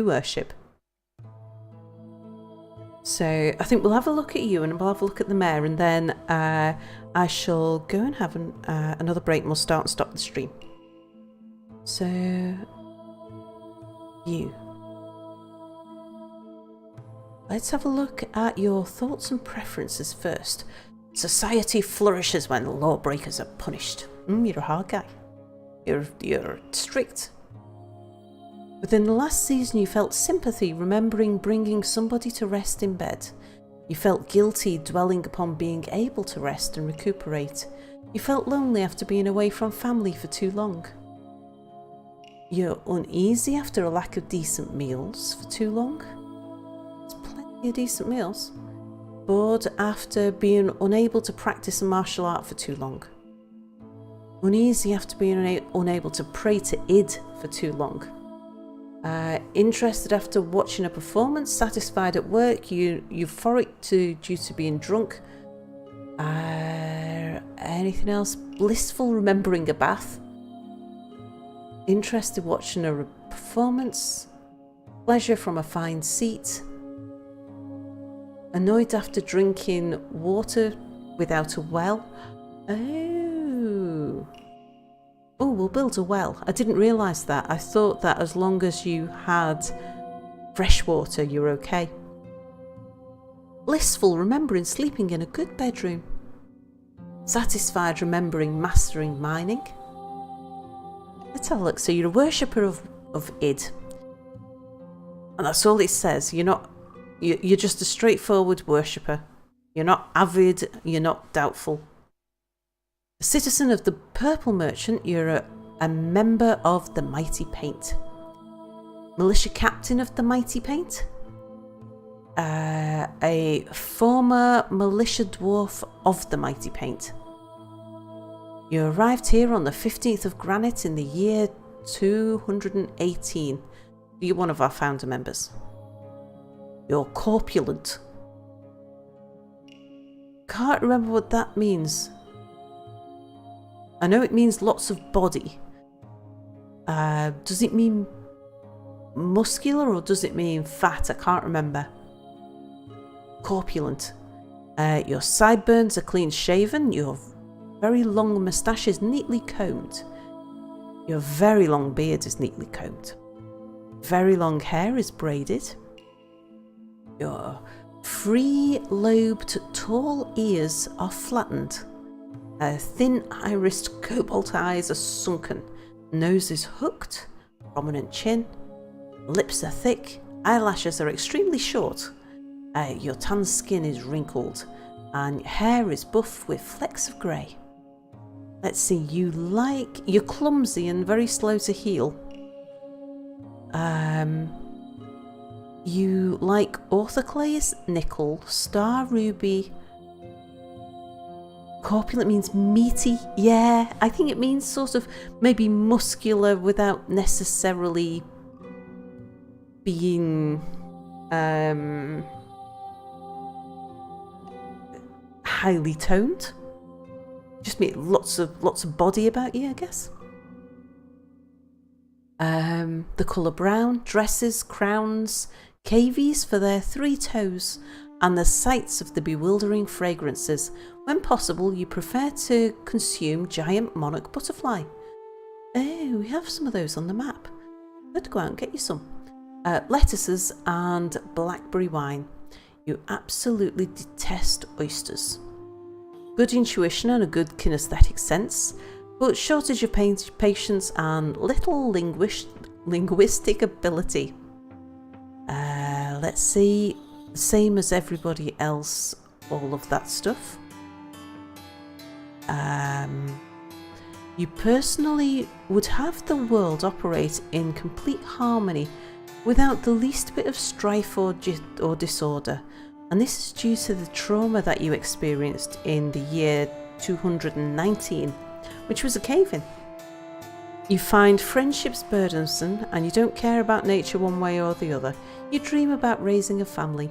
worship. So I think we'll have a look at you and we'll have a look at the mayor, and then I shall go and have another break and we'll start and stop the stream. So you. Let's have a look at your thoughts and preferences first. Society flourishes when lawbreakers are punished. You're a hard guy. You're strict. Within the last season you felt sympathy remembering bringing somebody to rest in bed. You felt guilty dwelling upon being able to rest and recuperate. You felt lonely after being away from family for too long. You're uneasy after a lack of decent meals for too long. There's plenty of decent meals. Bored after being unable to practice a martial art for too long. Uneasy after being unable to pray to id for too long. Interested after watching a performance. Satisfied at work. Euphoric due to being drunk. Anything else? Blissful remembering a bath. Interested watching a performance. Pleasure from a fine seat. Annoyed after drinking water without a well. Oh, we'll build a well. I didn't realise that. I thought that as long as you had fresh water, you're okay. Blissful remembering sleeping in a good bedroom. Satisfied remembering mastering mining. Let's have a look. So you're a worshipper of id. And that's all it says. You're just a straightforward worshipper. You're not avid, you're not doubtful. A citizen of the Purple Merchant, you're a member of the Mighty Paint. Militia captain of the Mighty Paint. A former militia dwarf of the Mighty Paint. You arrived here on the 15th of Granite in the year 218. You're one of our founder members. You're corpulent. Can't remember what that means. I know it means lots of body. Does it mean muscular or does it mean fat? I can't remember. Corpulent. Your sideburns are clean shaven. Your very long moustache is neatly combed. Your very long beard is neatly combed. Very long hair is braided. Your free-lobed tall ears are flattened. Thin irised cobalt eyes are sunken. Nose is hooked. Prominent chin. Lips are thick. Eyelashes are extremely short. Your tan skin is wrinkled. And hair is buff with flecks of grey. Let's see, you're clumsy and very slow to heal. You like orthoclase, nickel, star ruby. Corpulent means meaty. Yeah, I think it means sort of maybe muscular without necessarily being highly toned. Just mean lots of body about you, I guess. The colour brown, dresses, crowns, cavies for their 3 toes, and the sights of the bewildering fragrances. When possible, you prefer to consume giant monarch butterfly. Oh, we have some of those on the map. Let's go out and get you some. Lettuces and blackberry wine. You absolutely detest oysters. Good intuition and a good kinesthetic sense, but shortage of patience and little linguistic ability. Let's see, same as everybody else, all of that stuff. You personally would have the world operate in complete harmony without the least bit of strife or disorder, and this is due to the trauma that you experienced in the year 219, which was a cave-in. You find friendships burdensome and you don't care about nature one way or the other. You dream about raising a family.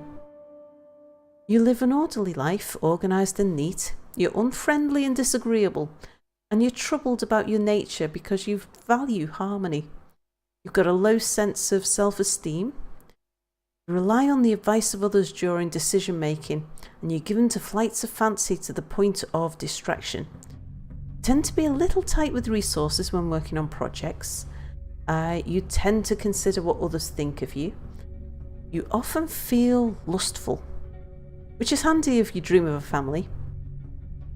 You live an orderly life, organised and neat. You're unfriendly and disagreeable, and you're troubled about your nature because you value harmony. You've got a low sense of self-esteem. You rely on the advice of others during decision making, and you're given to flights of fancy to the point of distraction. You tend to be a little tight with resources when working on projects. You tend to consider what others think of you. You often feel lustful, which is handy if you dream of a family.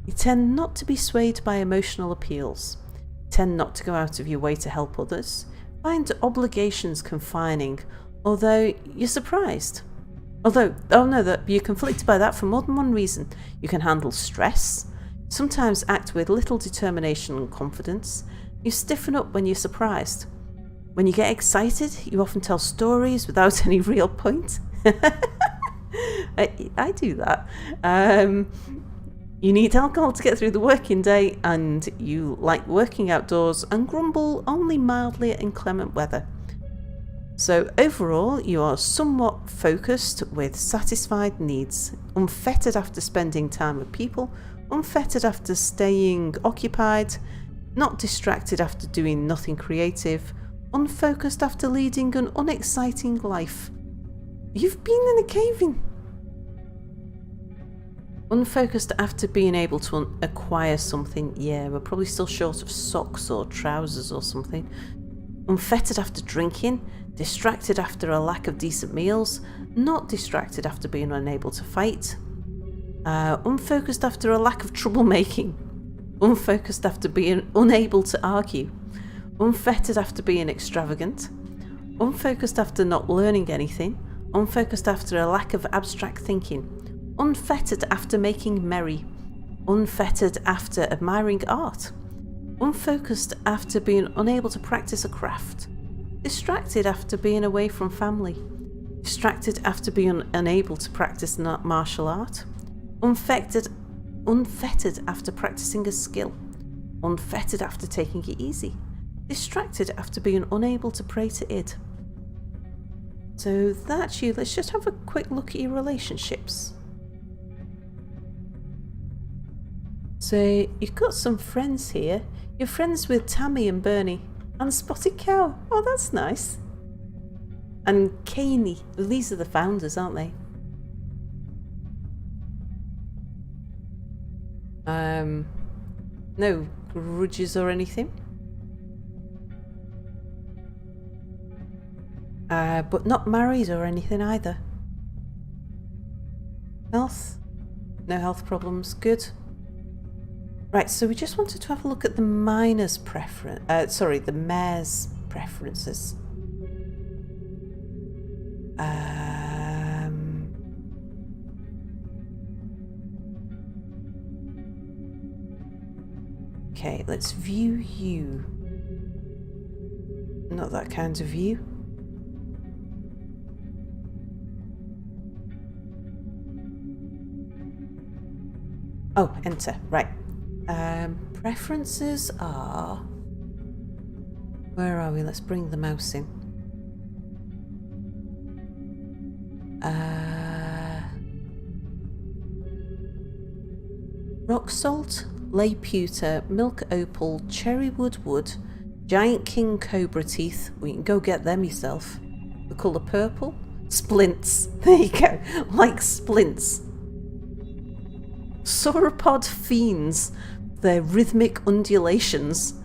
You tend not to be swayed by emotional appeals. You tend not to go out of your way to help others. Find obligations confining, although you're surprised. Although, oh no, that you're conflicted by that for more than one reason. You can handle stress, sometimes act with little determination and confidence. You stiffen up when you're surprised. When you get excited, you often tell stories without any real point. I do that. You need alcohol to get through the working day, and you like working outdoors and grumble only mildly at inclement weather. So overall, you are somewhat focused with satisfied needs, unfettered after spending time with people, unfettered after staying occupied, not distracted after doing nothing creative, unfocused after leading an unexciting life. You've been in a cave-in. Unfocused after being able to acquire something. Yeah, we're probably still short of socks or trousers or something. Unfettered after drinking, distracted after a lack of decent meals, not distracted after being unable to fight, unfocused after a lack of troublemaking, unfocused after being unable to argue, unfettered after being extravagant, unfocused after not learning anything, unfocused after a lack of abstract thinking, unfettered after making merry, unfettered after admiring art, unfocused after being unable to practice a craft, distracted after being away from family, distracted after being unable to practice martial art, unfettered after practicing a skill, unfettered after taking it easy, distracted after being unable to pray to id. So that's you. Let's just have a quick look at your relationships. So you've got some friends here. You're friends with Tammy and Bernie and Spotted Cow. Oh, that's nice. And Caney. These are the founders, aren't they? No grudges or anything. But not married or anything either. Health? No health problems. Good. Right, so we just wanted to have a look at the miner's preference. The mayor's preferences. Okay, let's view you. Not that kind of view. Oh, enter. Right. Preferences are... Where are we? Let's bring the mouse in. Rock salt, lay pewter, milk opal, cherry wood, giant king cobra teeth. We can go get them yourself. The colour purple. Splints. There you go. Like splints. Sauropod fiends. Their rhythmic undulations.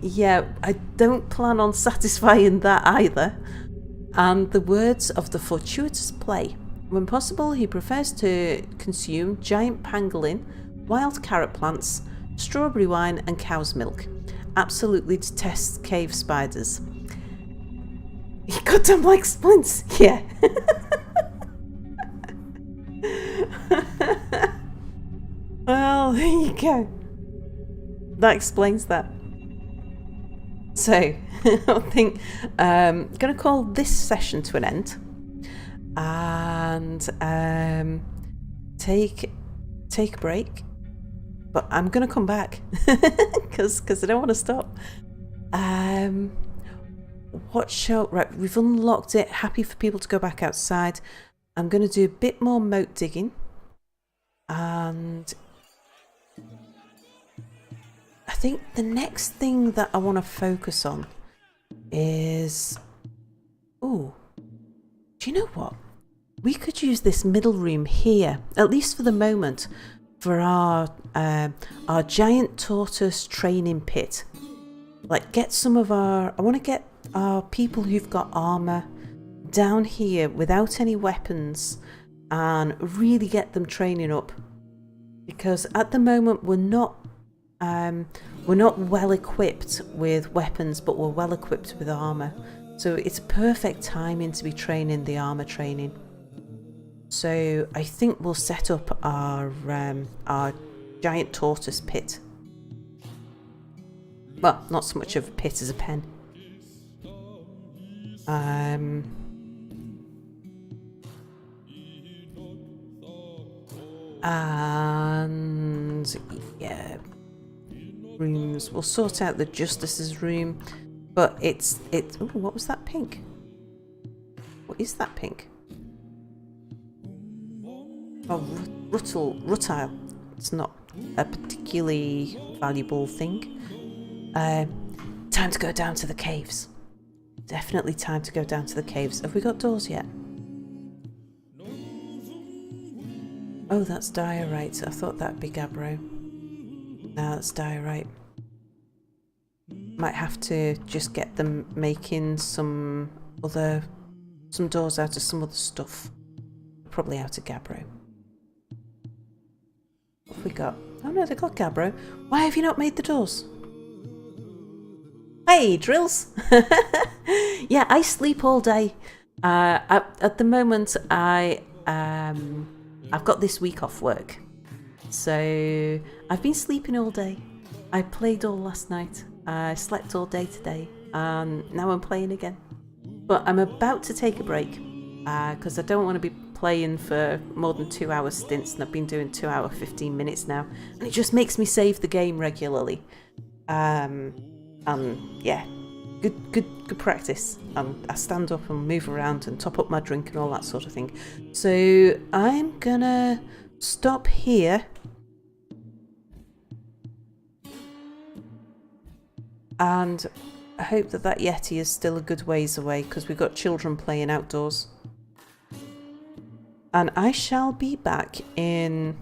Yeah, I don't plan on satisfying that either. And the words of the fortuitous play. When possible, he prefers to consume giant pangolin, wild carrot plants, strawberry wine and cow's milk. Absolutely detests cave spiders. He got them like splints, yeah. Well, there you go. That explains that. So, I think I'm going to call this session to an end and take a break. But I'm going to come back because I don't want to stop. What show? Right, we've unlocked it. Happy for people to go back outside. I'm going to do a bit more moat digging. And I think the next thing that I want to focus on is... Ooh, do you know what? We could use this middle room here, at least for the moment, for our giant tortoise training pit. Like, get some of our... I want to get our people who've got armour down here without any weapons and really get them training up. Because at the moment we're not well equipped with weapons, but we're well equipped with armour. So it's perfect timing to be training the armor training. So I think we'll set up our giant tortoise pit. Well, not so much of a pit as a pen. And yeah, rooms. We'll sort out the justice's room, but it's. Oh, what was that pink? What is that pink? Oh, rutile. It's not a particularly valuable thing. Time to go down to the caves. Definitely time to go down to the caves. Have we got doors yet? Oh, that's diorite. I thought that'd be gabbro. No, that's diorite. Might have to just get them making some doors out of some other stuff. Probably out of gabbro. What have we got? Oh no, they got gabbro. Why have you not made the doors? Hey, Drills! Yeah, I sleep all day. At the moment, I've got this week off work. So I've been sleeping all day. I played all last night. I slept all day today. And now I'm playing again. But I'm about to take a break. Because I don't want to be playing for more than 2 hour stints. And I've been doing 2 hour 15 minutes now. And it just makes me save the game regularly. Yeah, good practice. I stand up and move around and top up my drink and all that sort of thing. So I'm gonna stop here. And I hope that Yeti is still a good ways away because we've got children playing outdoors. And I shall be back in...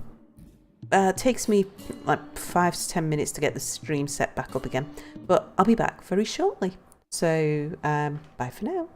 it takes me like 5 to 10 minutes to get the stream set back up again. But I'll be back very shortly. So, bye for now.